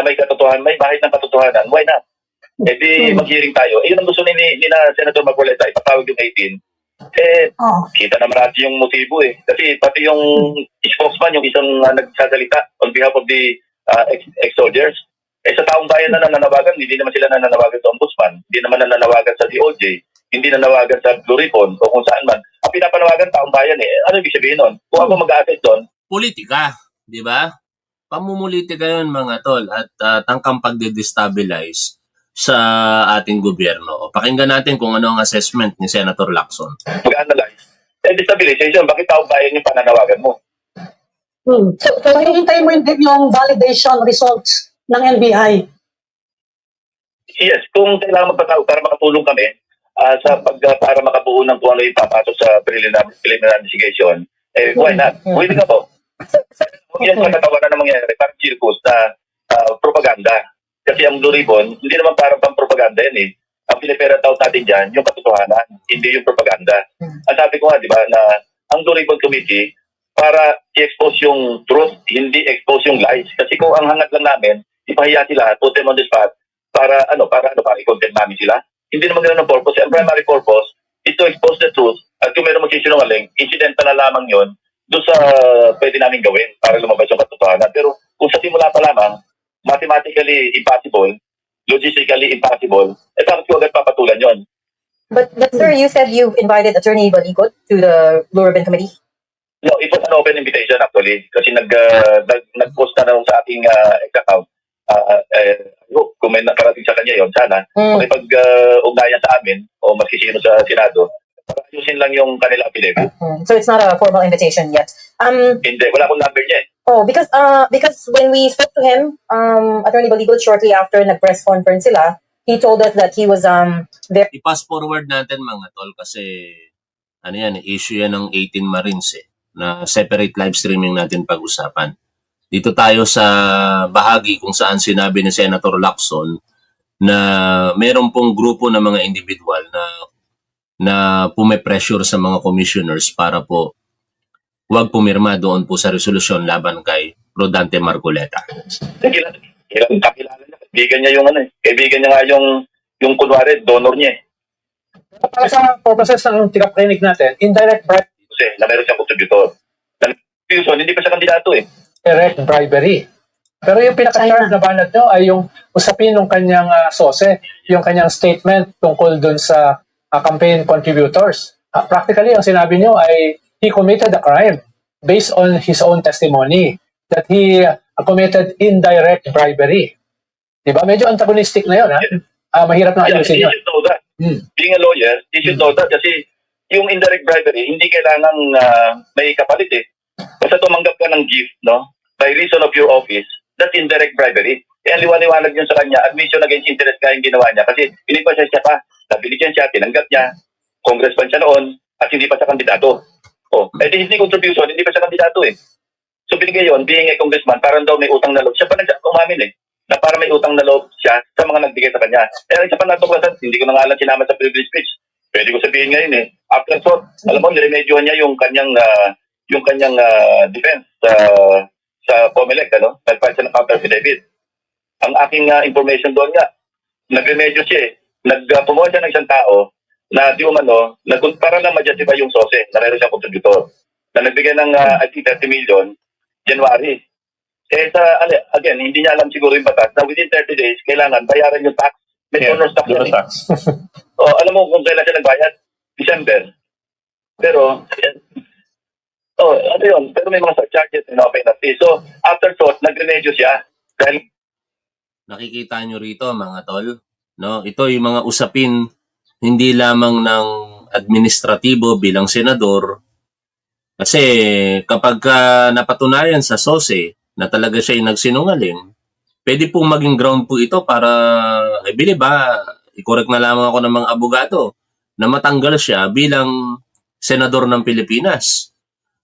may katotohanan, may bahid ng katotohanan, why not? Di mag-hearing tayo. Yun ang gusto ni Senator Marcoleta, ipatawag yung 18. Kita naman natin yung motibo Kasi pati yung spokesman, yung isang nagsasalita on behalf of the ex-soldiers, sa taong bayan na nananawagan, hindi naman sila nananawagan sa ombudsman, hindi naman nananawagan sa DOJ, hindi nananawagan sa Blue Ribbon o kung saan man. Ang pinapanawagan taong bayan ano ibig sabihin nun? Kung ako mag-a-assist doon, Politika, di ba? Pamumulitika yun mga tol at tangkang pagde-destabilize sa ating gobyerno. Pakinggan natin kung ano ang assessment ni Senator Lacson. mag-analyze. Destabilization, bakit taong bayan yung pananawagan mo? So hihintay mo yung validation results ng NBI. Yes, kung kailangan magpatawag para makatulong kami para makabuo ng kung ano yung papasok sa preliminary investigation, why not? Pwede nga po. Yan sa katawanan na mangyayari, parang circus na propaganda. Kasi ang Blue Ribbon, hindi naman parang pang-propaganda yan Ang pinipera tao natin dyan, yung katotohanan, hindi yung propaganda. Ang sabi ko nga, di ba, na ang Blue Ribbon Committee, para i-expose yung truth, hindi expose yung lies. Kasi kung ang hangat lang namin, ipahiya sila, put them on the spot, para i-content namin sila. Hindi naman ganun ang purpose. Ang primary purpose is to expose the truth. At kung meron magsisinungaling, incidental na lamang yun, doon sa pwede namin gawin para lumabas yung katotohanan. Pero kung sa simula pa lamang, mathematically impossible, logistically impossible, bakit ko agad papatulan yun? But sir, you said you've invited Attorney Baligot to the Blue Ribbon Committee? No, it was an open invitation actually kasi nag-post na lang sa ating account. Kung may nakarating sa kanya yon, sana makipag-ugnayan sa amin o maski sino sa Senado Para ayusin lang yung kanila affidavit. So it's not a formal invitation yet. Hindi, wala akong number niya eh. Oh, because when we spoke to him, Attorney Baligot, shortly after nag-press conference sila, he told us that he was very I-pass forward natin mga tol kasi ano yan, issue yan ng 18 Marines na separate live streaming natin pag-usapan. Dito tayo sa bahagi kung saan sinabi ni Senator Lacson na meron pong grupo ng mga individual na pume-pressure sa mga commissioners para po huwag pumirma doon po sa resolusyon laban kay Rodante Marcoleta. Kakilala niya. Kaibigan niya yung kaibigan niya nga yung kunwari, donor niya eh. Para sa purposes ng tigaprinig natin, indirect Kasi na meron siyang contributor. Hindi pa siya kandidato eh. direct bribery. Pero yung pinaka-charge na banat nyo ay yung usapin ng kanyang sose, yung kanyang statement tungkol dun sa campaign contributors. Practically, ang sinabi nyo ay he committed a crime based on his own testimony that he committed indirect bribery. Diba? Medyo antagonistic na yun. Mahirap na ayusin He yun. should know that. Being a lawyer, he should know that kasi yung indirect bribery, hindi kailangan may kapalit eh. Basta tumanggap ka ng gift, no? By reason of your office, that's indirect bribery. Kaya liwanag yun sa kanya, admission against interest ka yung ginawa niya kasi pinipasya siya pa, nabiligyan siya, tinanggap niya, congressman siya noon, at hindi pa siya kandidato. Hindi contribution, hindi pa siya kandidato eh. So binigay yun, being a congressman, parang daw may utang na loob. Siya pa umamin eh, na parang may utang na loob siya sa mga nagbigay sa kanya. Isa pa natuklasan, hindi ko na nga lang sinama sa privilege speech. Pwede ko sabihin ngayon eh. After so, alam mo, niremedyohan niya yung kanyang defense sa COMELEC, nag-file siya ng counter affidavit. Ang aking information doon nga, nagremedyo siya eh. Pumuha siya ng isang tao na di umano, para lang ma-justify yung sose na meron siyang contributor. Na nagbigay ng I think 30 million, January. Again, hindi niya alam siguro yung batas na within 30 days, kailangan bayaran yung tax. May honor tax yan eh. Alam mo kung kailan siya nagbayad? December. Pero, pero may mga charges na penalty. So, after thought, nagremedyo siya. Dahil Nakikita nyo rito mga tol, no? Ito yung mga usapin hindi lamang ng administratibo bilang senador. Kasi kapag napatunayan sa SOSE na talaga siya ay nagsinungaling, pwede pong maging ground po ito para, i-correct na lamang ako ng mga abogado na matanggal siya bilang senador ng Pilipinas.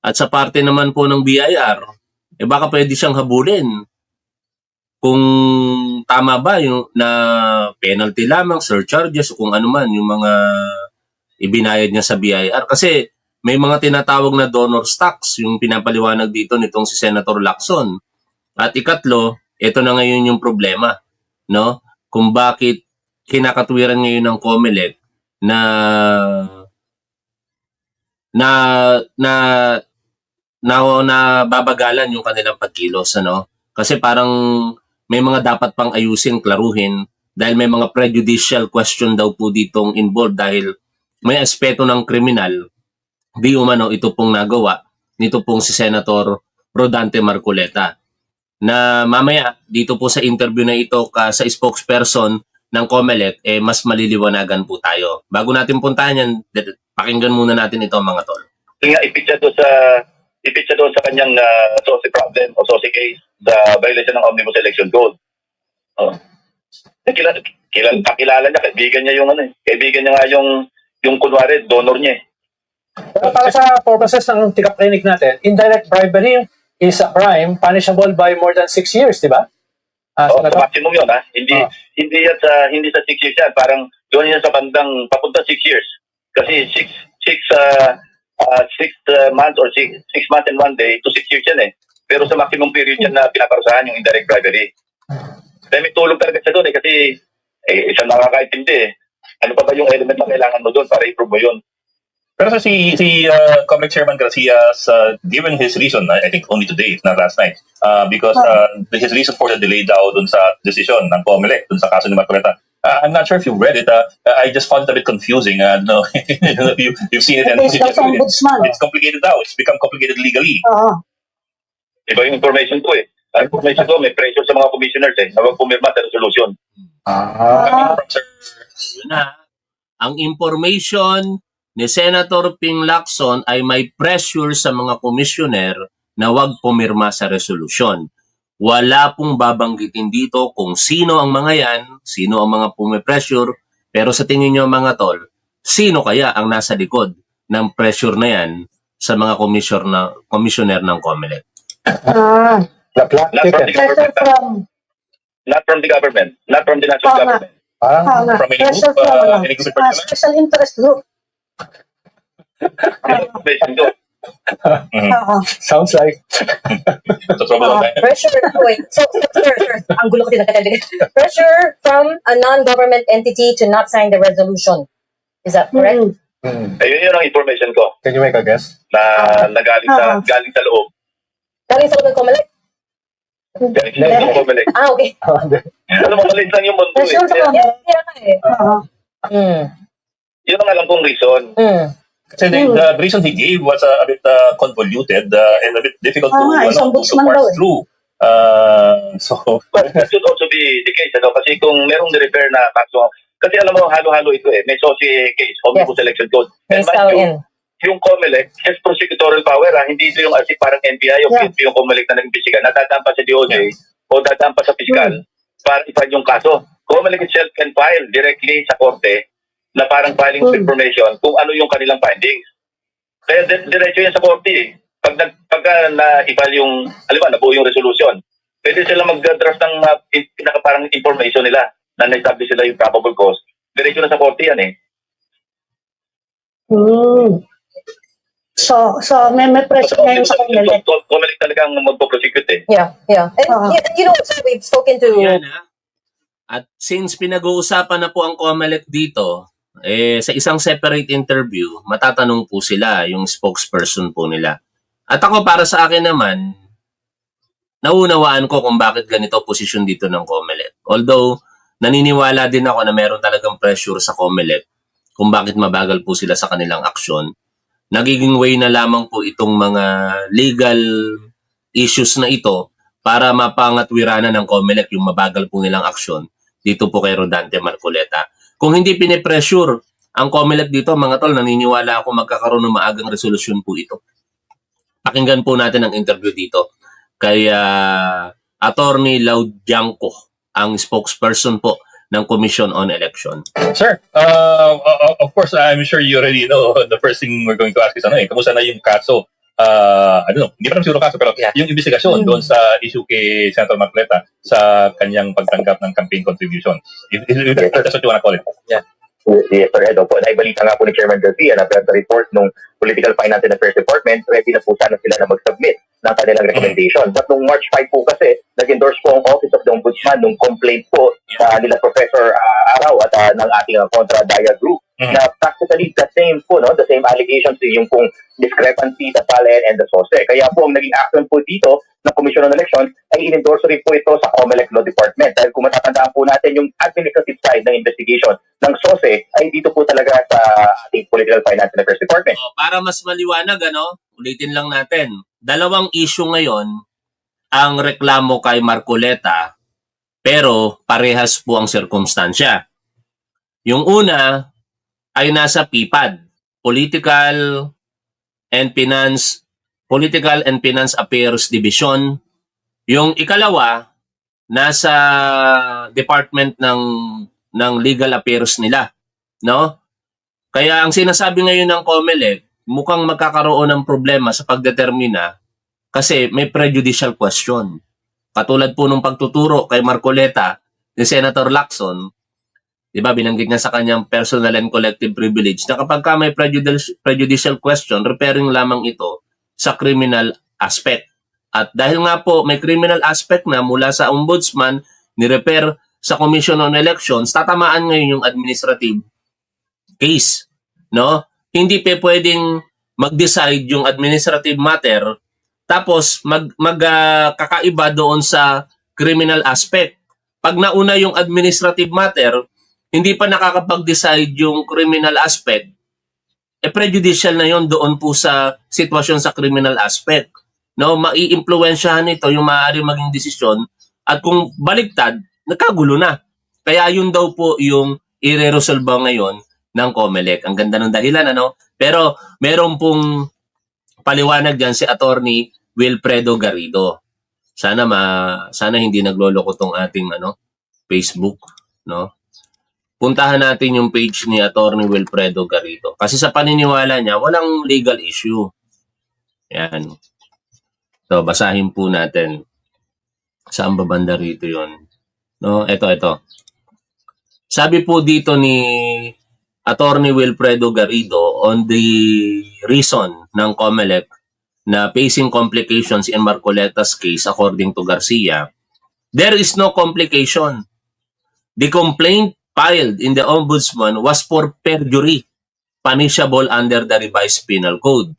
At sa parte naman po ng BIR, baka pwede siyang habulin kung tama ba yung na penalty lamang, surcharges, o kung ano man yung mga ibinayad niya sa BIR. Kasi may mga tinatawag na donor's tax, yung pinapaliwanag dito nitong si Senator Lacson. At ikatlo, ito na ngayon yung problema, no? Kung bakit kinakatwiran ngayon ng COMELEC na babagalan yung kanilang pagkilos, ano? Kasi parang may mga dapat pang ayusin, klaruhin, dahil may mga prejudicial question daw po ditong involved dahil may aspeto ng kriminal, di umano ito pong nagawa nito pong si Senator Rodante Marcoleta. Na mamaya, dito po sa interview na ito sa spokesperson ng COMELEC, mas maliliwanagan po tayo. Bago natin puntahan yan, pakinggan muna natin ito mga tol. ipitsa doon sa kanyang SOSE problem o SOSE case sa violation ng Omnibus Election Code. Kakilala niya, kaibigan niya kaibigan niya nga yung kunwari, donor niya eh. Pero para sa purposes ng tigaprinig natin, indirect bribery is a crime punishable by more than 6 years, di ba? Sa maximum yun, ha? Hindi sa 6 years yan. Parang doon yan sa bandang papunta 6 years. Kasi 6 months or 6 months and 1 day to 6 years yan eh. Pero sa maximum period yan na pinaparusahan yung indirect bribery. Dahil may tulog talaga siya doon eh. Kasi isang nakakaintindi eh. Ano pa ba yung element na kailangan mo doon para i-prove mo yun? Pero si Comelec Chairman Garcia has given his reason, I think only today, if not last night, because his reason for the delay daw dun sa decision ng Comelec, dun sa kaso ni Marcoleta. I'm not sure if you read it. I just found it a bit confusing. No, you've seen it and it's complicated now. It's become complicated legally. Iba yung information ko eh. Ang information ko, may pressure sa mga commissioners eh. Na huwag pumirma sa resolution. Yun na. Ang information ni Senator Ping Lacson ay may pressure sa mga komisyoner na wag pumirma sa resolusyon. Wala pong babanggitin dito kung sino ang mga yan, sino ang mga pumipressure, pero sa tingin nyo mga tol, sino kaya ang nasa likod ng pressure na yan sa mga komisyoner ng COMELEC? Ah, Not from the pressure government. from, Not from the government. Not from the national Tama. government. Parang From any pressure group, from, any group in particular? special interest group. Information ko. sounds like So, trouble on that. Pressure, wait, so, sir, ang gulo ko din nagkatabi. Pressure from a non-government entity to not sign the resolution. Is that correct? Ayun yun ang information ko can you make a guess? na nagaling galing sa loob. Galing sa loob ng COMELEC? Galing sa loob ng COMELEC. Ah, okay. Alam mo, maliit lang yung mundo eh. Pressure Kaya, from, yun ang alam kong reason. Kasi the reason he gave was a bit convoluted and a bit difficult to, isang to ombudsman daw parse eh. through. So, But that should also be the case. Kasi kung merong ni-refer na kaso, kasi alam mo, halo-halo ito eh. May SOSI case, Omnibus Election Code. May And style mind you, in. yung COMELEC has prosecutorial power. Hindi ito yung asi parang NBI o PNP yung COMELEC na nag-imbestiga. Nadadaan pa sa DOJ o dadaan pa sa piskal para ipan yung kaso. COMELEC itself can file directly sa korte na parang filing of information kung ano yung kanilang findings. Kaya diretso yan sa korte eh. Pagka na-file yung, alam nabuo yung resolution, pwede sila mag-draft ng parang information nila na na-establish sila yung probable cause. Diretso na sa korte yan eh. So may pressure ngayon sa COMELEC. COMELEC talagang magpo-prosecute eh. Yeah. And you know, sir, we've spoken to... Yan, ha? At since pinag-uusapan na po ang COMELEC dito, sa isang separate interview, matatanong po sila, yung spokesperson po nila. At ako para sa akin naman, naunawaan ko kung bakit ganito posisyon dito ng COMELEC. Although, naniniwala din ako na meron talagang pressure sa COMELEC kung bakit mabagal po sila sa kanilang aksyon. Nagiging way na lamang po itong mga legal issues na ito para mapangatwiranan ng COMELEC yung mabagal po nilang aksyon dito po kay Rodante Marcoleta. Kung hindi pinipressure ang COMELEC dito, mga tol, naniniwala ako magkakaroon ng maagang resolusyon po ito. Pakinggan po natin ang interview dito kay Attorney Laudianco, ang spokesperson po ng Commission on Election. sir, of course, I'm sure you already know the first thing we're going to ask is kamusta na yung kaso? I don't know, hindi pa naman siguro kaso, pero yung investigasyon doon sa issue kay Senator Marcoleta sa kanyang pagtanggap ng campaign contribution. If that's what you wanna call it. Yes, Sir Edo po. Naibalita nga po ni Chairman Garcia na sa report ng Political Finance and Affairs Department, ready na po sana sila na mag-submit ng kanilang recommendation. But nung March 5 po kasi, nag-endorse po ang Office of the Ombudsman nung complaint po nila Professor Araw at ng ating Contra Daya Group na practically the same po, no? The same allegations yung pong discrepancy sa PALEN and the SOSE. Kaya po ang naging action po dito ng Commission on Elections ay in-endorse rin po ito sa COMELEC Law Department. Dahil kung matatandaan po natin yung administrative side ng investigation ng SOSE ay dito po talaga sa ating Political Finance and Affairs Department. Para mas maliwanag, ulitin lang natin. Dalawang issue ngayon ang reklamo kay Marcoleta, pero parehas po ang sirkumstansya. Yung una ay nasa PIPAD, Political and Finance Affairs Division. Yung ikalawa nasa Department ng Legal Affairs nila, no? Kaya ang sinasabi ngayon ng COMELEC, mukhang magkakaroon ng problema sa pagdetermina kasi may prejudicial question. Katulad po nung pagtuturo kay Marcoleta ni Senator Lacson, di ba, binanggit niya sa kanyang personal and collective privilege na kapag ka may prejudicial question, referring lamang ito sa criminal aspect. At dahil nga po may criminal aspect na mula sa ombudsman, ni-refer sa Commission on Elections, tatamaan ngayon yung administrative case, no? Hindi pa pwedeng mag-decide yung administrative matter tapos kakaiba doon sa criminal aspect. Pag nauna yung administrative matter, hindi pa nakakapag-decide yung criminal aspect, prejudicial na yon doon po sa sitwasyon sa criminal aspect. No, maiimpluwensyahan ito yung maaari maging desisyon at kung baliktad, nagkagulo na. Kaya yun daw po yung i-resolve ngayon ng COMELEC. Ang ganda ng dahilan, ano? Pero meron pong paliwanag dyan si Attorney Wilfredo Garrido. Sana hindi nagloloko tong ating Facebook, no? Puntahan natin yung page ni Attorney Wilfredo Garrido. Kasi sa paniniwala niya, walang legal issue. Yan. So, basahin po natin. Saan ba banda rito yun? No, ito. Sabi po dito ni Attorney Wilfredo Garrido on the reason ng COMELEC na facing complications in Marcoleta's case according to Garcia, there is no complication. The complaint filed in the Ombudsman was for perjury, punishable under the revised penal code.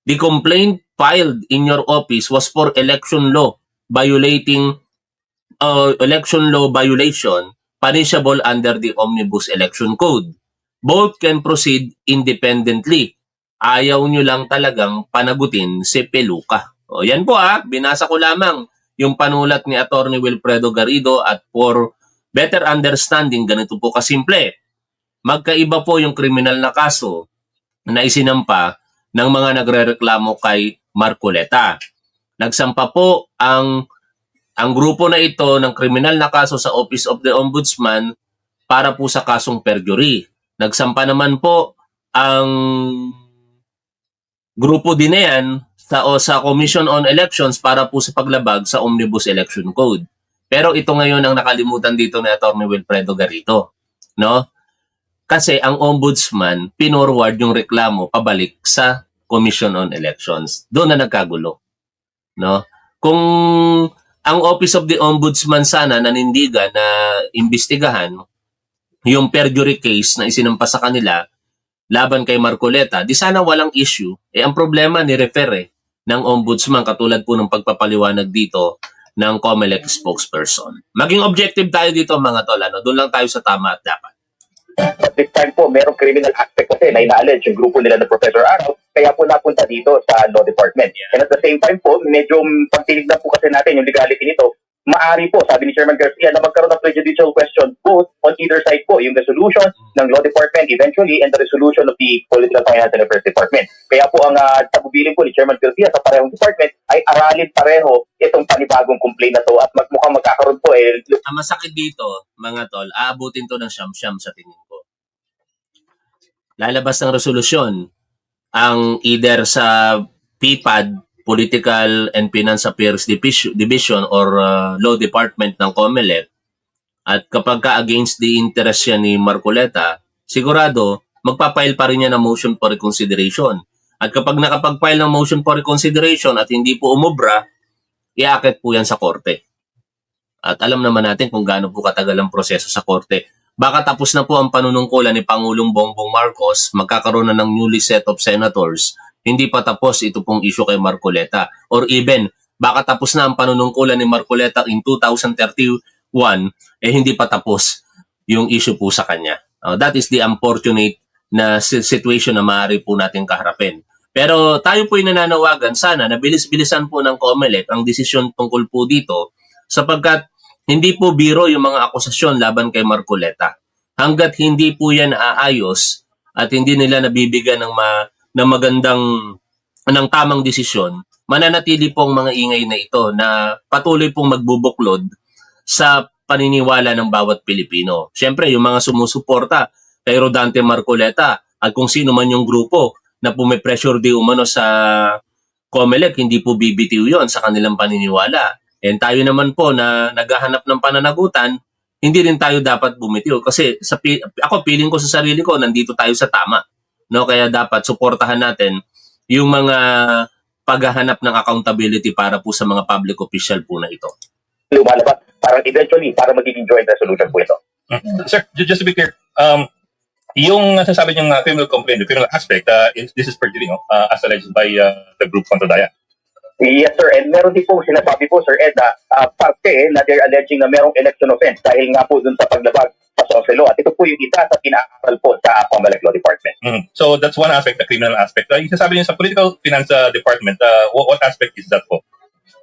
The complaint filed in your office was for election law violation, punishable under the Omnibus Election Code. Both can proceed independently. Ayaw nyo lang talagang panagutin si Peluca. O yan po binasa ko lamang yung panulat ni Attorney Wilfredo Garrido at for better understanding, ganito po kasimple. Magkaiba po yung kriminal na kaso na isinampa ng mga nagrereklamo kay Marcoleta. Nagsampa po ang grupo na ito ng kriminal na kaso sa Office of the Ombudsman para po sa kasong perjury. Nagsampa naman po ang grupo din na yan sa Commission on Elections para po sa paglabag sa Omnibus Election Code. Pero ito ngayon ang nakalimutan dito ni Attorney Wilfredo Garrido, no? Kasi ang ombudsman pinorward yung reklamo pabalik sa Commission on Elections. Doon na nagkagulo, no? Kung ang Office of the Ombudsman sana nanindigan na imbestigahan yung perjury case na isinampa sa kanila laban kay Marcoleta, di sana walang issue. Ang problema ni-refer ng ombudsman katulad po ng pagpapaliwanag dito ng COMELEC spokesperson. Maging objective tayo dito mga tol, doon lang tayo sa tama at dapat. At this time po, merong criminal aspect kasi na ina-allege yung grupo nila na Professor Araw, kaya po napunta dito sa Law Department. And at the same time po, medyo pagtinignan po kasi natin yung legality nito, maari po, sabi ni Chairman Garcia, na magkaroon ng prejudicial question both on either side po, yung resolution ng Law Department eventually and the resolution of the Political Finance and Affairs Department. Kaya po ang tagubilin po ni Chairman Garcia sa parehong department ay aralin pareho itong panibagong complaint na to at mukhang magkakaroon po Ang masakit dito, mga tol, aabutin to ng siyam-siyam sa tingin ko. Lalabas ng resolusyon ang either sa PPAD, Political and Finance Affairs Division or Law Department ng COMELEC, at kapag ka-against the interest yan ni Marcoleta, sigurado magpapile pa rin niya ng motion for reconsideration. At kapag nakapag-file ng motion for reconsideration at hindi po umubra, iaakit po yan sa korte. At alam naman natin kung gaano po katagal ang proseso sa korte. Baka tapos na po ang panunungkulan ni Pangulong Bongbong Marcos, magkakaroon na ng newly set of senators, hindi pa tapos ito pong issue kay Marcoleta. Or even, baka tapos na ang panunungkulan ni Marcoleta in 2031, hindi pa tapos yung issue po sa kanya. That is the unfortunate na situation na maaari po natin kaharapin. Pero tayo po'y nananawagan sana na bilis-bilisan po ng COMELEC ang desisyon tungkol po dito sapagkat hindi po biro yung mga akusasyon laban kay Marcoleta. Hanggat hindi po yan aayos at hindi nila nabibigyan ng tamang desisyon, mananatili pong mga ingay na ito na patuloy pong magbubuklod sa paniniwala ng bawat Pilipino. Siyempre, yung mga sumusuporta kay Rodante Marcoleta at kung sino man yung grupo na pumipressure di umano sa COMELEC, hindi po bibitiw yon sa kanilang paniniwala. And tayo naman po na naghahanap ng pananagutan, hindi rin tayo dapat bumitiw. Kasi ako, feeling ko sa sarili ko, nandito tayo sa tama. No? Kaya dapat suportahan natin yung mga paghahanap ng accountability para po sa mga public official po na ito. lumalabas parang eventually para magiging joint resolution po ito. Sir, just to be clear, yung nasasabi niyong criminal complaint, the criminal aspect, this is perjury, no? As alleged by the group Contra Daya. Yes, sir. And meron din po sinasabi po, Sir Ed, parte na they're alleging na merong election offense dahil nga po dun sa paglabag sa Soselo. At ito po yung isa sa pinaaral po sa COMELEC Law Department. So that's one aspect, the criminal aspect. Yung sasabi niyo sa Political Finance Department, what aspect is that po?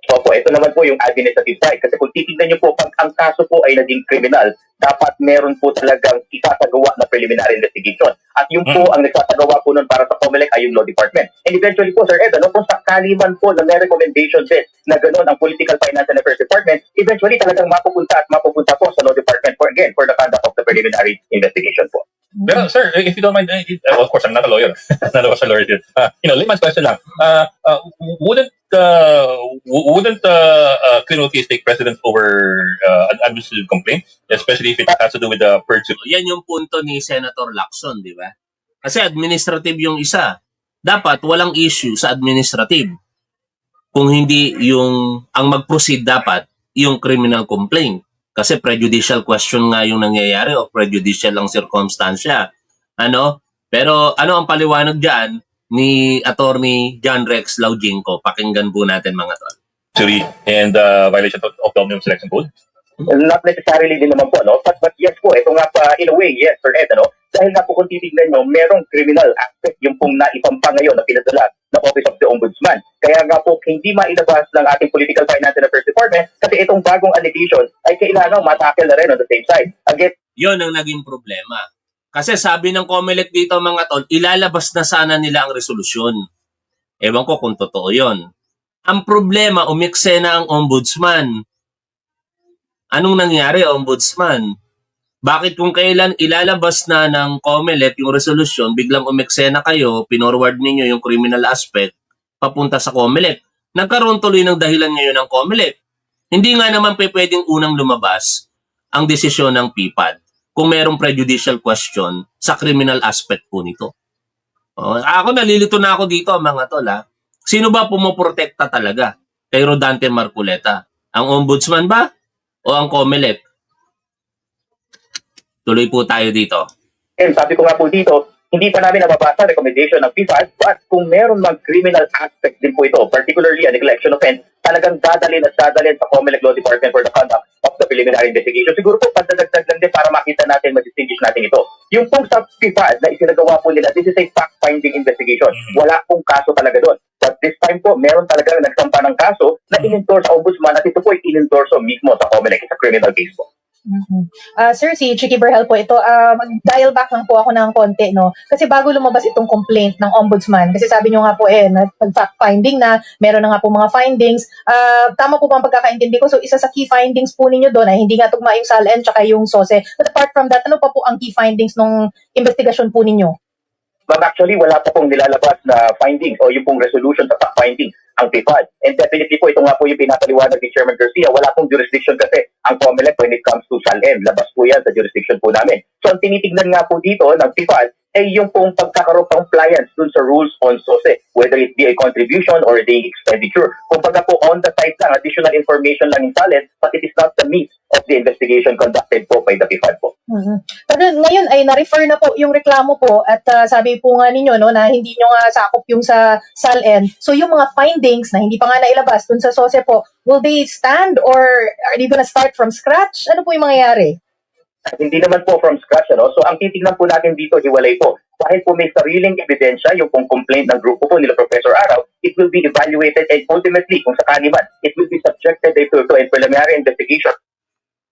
So po, ito naman po yung administrative side. Kasi kung titignan niyo po, pag ang kaso po ay naging kriminal, dapat meron po talagang isasagawa na preliminary investigation. At yung po ang nagsasagawa po nun para sa COMELEC ay yung Law Department. And eventually po, Sir Ed, kung sakali man po na may recommendation din na gano'n ang Political Finance and Affairs Department, eventually talagang mapupunta po sa Law Department for the conduct of the preliminary investigation po. Pero sir, if you don't mind, of course, I'm not a lawyer. None of us are lawyers here. Layman's question lang. Wouldn't criminal case take precedence over an administrative complaint, especially if it has to do with the purge? Yan yung punto ni Senator Lacson, di ba? Kasi administrative yung isa. Dapat walang issue sa administrative. Kung hindi yung ang mag-proceed dapat yung criminal complaint. Kasi prejudicial question nga yung nangyayari o prejudicial lang circumstansya. Pero ano ang paliwanag dyan ni Attorney John Rex Laujinco? Pakinggan po natin mga tol. And violation of the Omnibus Selection Code? Not necessarily din naman po, no? But yes po, ito nga pa, in a way, yes, Sir Ed, dahil nga po kung titignan nyo, merong criminal aspect yung pong naipampa ngayon na pinadala ng Office of the Ombudsman. Kaya nga po, hindi mailabas ng ating Political Finance and Affairs Department kasi itong bagong allegation ay kailangan matakel na rin on the same side. Again, Yon ang naging problema. Kasi sabi ng COMELEC dito mga tol, ilalabas na sana nila ang resolusyon. Ewan ko kung totoo yon. Ang problema, umiksena ang ombudsman. Anong nangyari, ombudsman? Bakit kung kailan ilalabas na ng COMELEC yung resolusyon, biglang umiksena kayo, pinorward ninyo yung criminal aspect, papunta sa COMELEC? Nagkaroon tuloy ng dahilan ngayon ng COMELEC. Hindi nga naman pwedeng unang lumabas ang desisyon ng PIPAD kung merong prejudicial question sa criminal aspect po nito. Ako nalilito na ako dito mga tol ha. Sino ba pumoprotekta talaga kay Rodante Marculeta? Ang ombudsman ba o ang COMELEC? Tuloy po tayo dito. and sabi ko nga po dito, hindi pa namin nababasa recommendation ng PIFAD, but kung meron mag criminal aspect din po ito, particularly a neglection offense, talagang dadalhin sa COMELEC Law Department for the conduct of the preliminary investigation. Siguro po, padadagdag lang din para makita natin, ma-distinguish natin ito. Yung pong sa PIFAD na isinagawa po nila, this is a fact-finding investigation. Wala pong kaso talaga doon. But this time po, meron talagang nagsampa ng kaso na in-endorse sa ombudsman at ito po ay in-endorse mismo sa COMELEC sa criminal case po. Sir, si Chicky Berhel po ito. Mag-dial back lang po ako ng konti, no? Kasi bago lumabas itong complaint ng ombudsman, kasi sabi nyo nga po nag-fact-finding na, meron na nga po mga findings. Tama po ba ang pagkakaintindi ko? So, isa sa key findings po ninyo doon ay hindi nga tugma yung SALN tsaka yung SOSE. But apart from that, ano pa po ang key findings ng investigasyon po ninyo? But actually, wala pa pong nilalabas na findings o yung pong resolution sa fact-finding ang PIFAD. And definitely po, ito nga po yung pinapaliwanag ni Chairman Garcia, wala pong jurisdiction kasi ang COMELEC when it comes to SALN. Labas po yan sa jurisdiction po namin. So ang tinitignan nga po dito ng PIFAD ay yung pong pagkakaroon compliance dun sa rules on SOSE, whether it be a contribution or the expenditure. Kung baga po on the side lang, additional information lang in SALN, but it is not the meat of the investigation conducted po by the PIFAD po. Pero ngayon ay na-refer na po yung reklamo po at sabi po nga ninyo no, na hindi nyo nga sakop yung sa SALN. So yung mga findings na hindi pa nga nailabas dun sa SOSE po, will they stand or are they gonna start from scratch? Ano po yung mangyayari? Hindi naman po from scratch, So ang titignan po natin dito, hiwalay po. Dahil po may sariling ebidensya, yung pong complaint ng grupo po nila Professor Araw, it will be evaluated and ultimately, kung sakali man, it will be subjected to a preliminary investigation.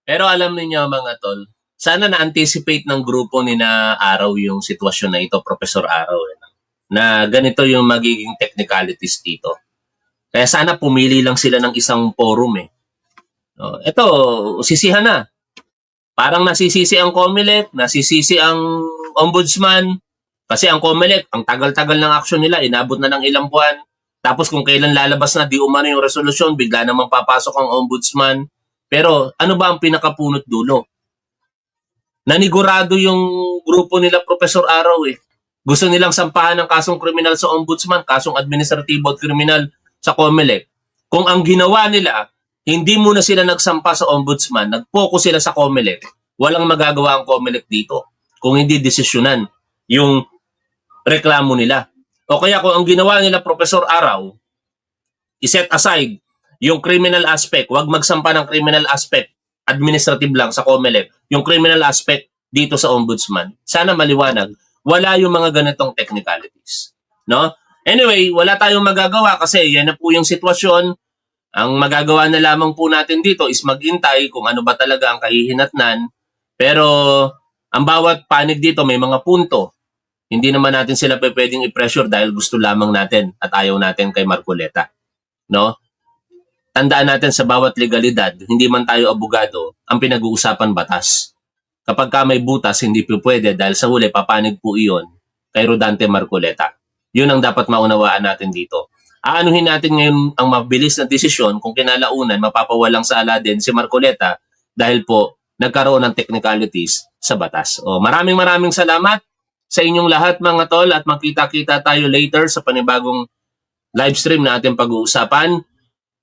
Pero alam niyo mga tol, sana na-anticipate ng grupo ni na Araw yung sitwasyon na ito, Professor Araw, na ganito yung magiging technicalities dito. Kaya sana pumili lang sila ng isang forum Ito, sisihan na. Parang nasisisi ang COMELEC, nasisisi ang ombudsman, kasi ang COMELEC, ang tagal-tagal ng aksyon nila, inabot na ng ilang buwan. Tapos kung kailan lalabas na, di umano yung resolusyon, bigla namang papasok ang ombudsman. Pero ano ba ang pinakapunot dulo? Nanigurado yung grupo nila Professor Araw Gusto nilang sampahan ng kasong kriminal sa ombudsman, kasong administratibo at kriminal sa COMELEC. Kung ang ginawa nila, hindi muna sila nagsampa sa ombudsman, nag-focus sila sa COMELEC, walang magagawa ang COMELEC dito kung hindi desisyonan yung reklamo nila. O kaya kung ang ginawa nila Professor Araw, iset aside yung criminal aspect, wag magsampa ng criminal aspect, administrative lang sa COMELEC, yung criminal aspect dito sa ombudsman. Sana maliwanag, wala yung mga ganitong technicalities. No? Anyway, wala tayong magagawa kasi yan na po yung sitwasyon. Ang magagawa na lamang po natin dito is maghintay kung ano ba talaga ang kahihinatnan. Pero ang bawat panig dito may mga punto. Hindi naman natin sila pwedeng i-pressure dahil gusto lamang natin at ayaw natin kay Marcoleta. No? Tandaan natin sa bawat legalidad, hindi man tayo abogado, ang pinag-uusapan batas. Kapag ka may butas, hindi po pwede dahil sa huli papanig po iyon kay Rodante Marcoleta. Yun ang dapat maunawaan natin dito. Aanuhin natin ngayon ang mabilis na desisyon kung kinalaunan mapapawalang sala din si Marcoleta dahil po nagkaroon ng technicalities sa batas. Maraming salamat sa inyong lahat mga tol at makita-kita tayo later sa panibagong live stream na ating pag-uusapan.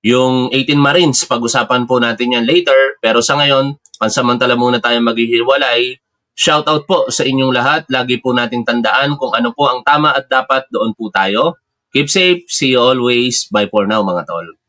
Yung 18 Marines, pag-usapan po natin yan later. Pero sa ngayon, pansamantala muna tayo maghihiwalay. Shoutout po sa inyong lahat. Lagi po nating tandaan kung ano po ang tama at dapat, doon po tayo. Keep safe. See you always. Bye for now mga tol.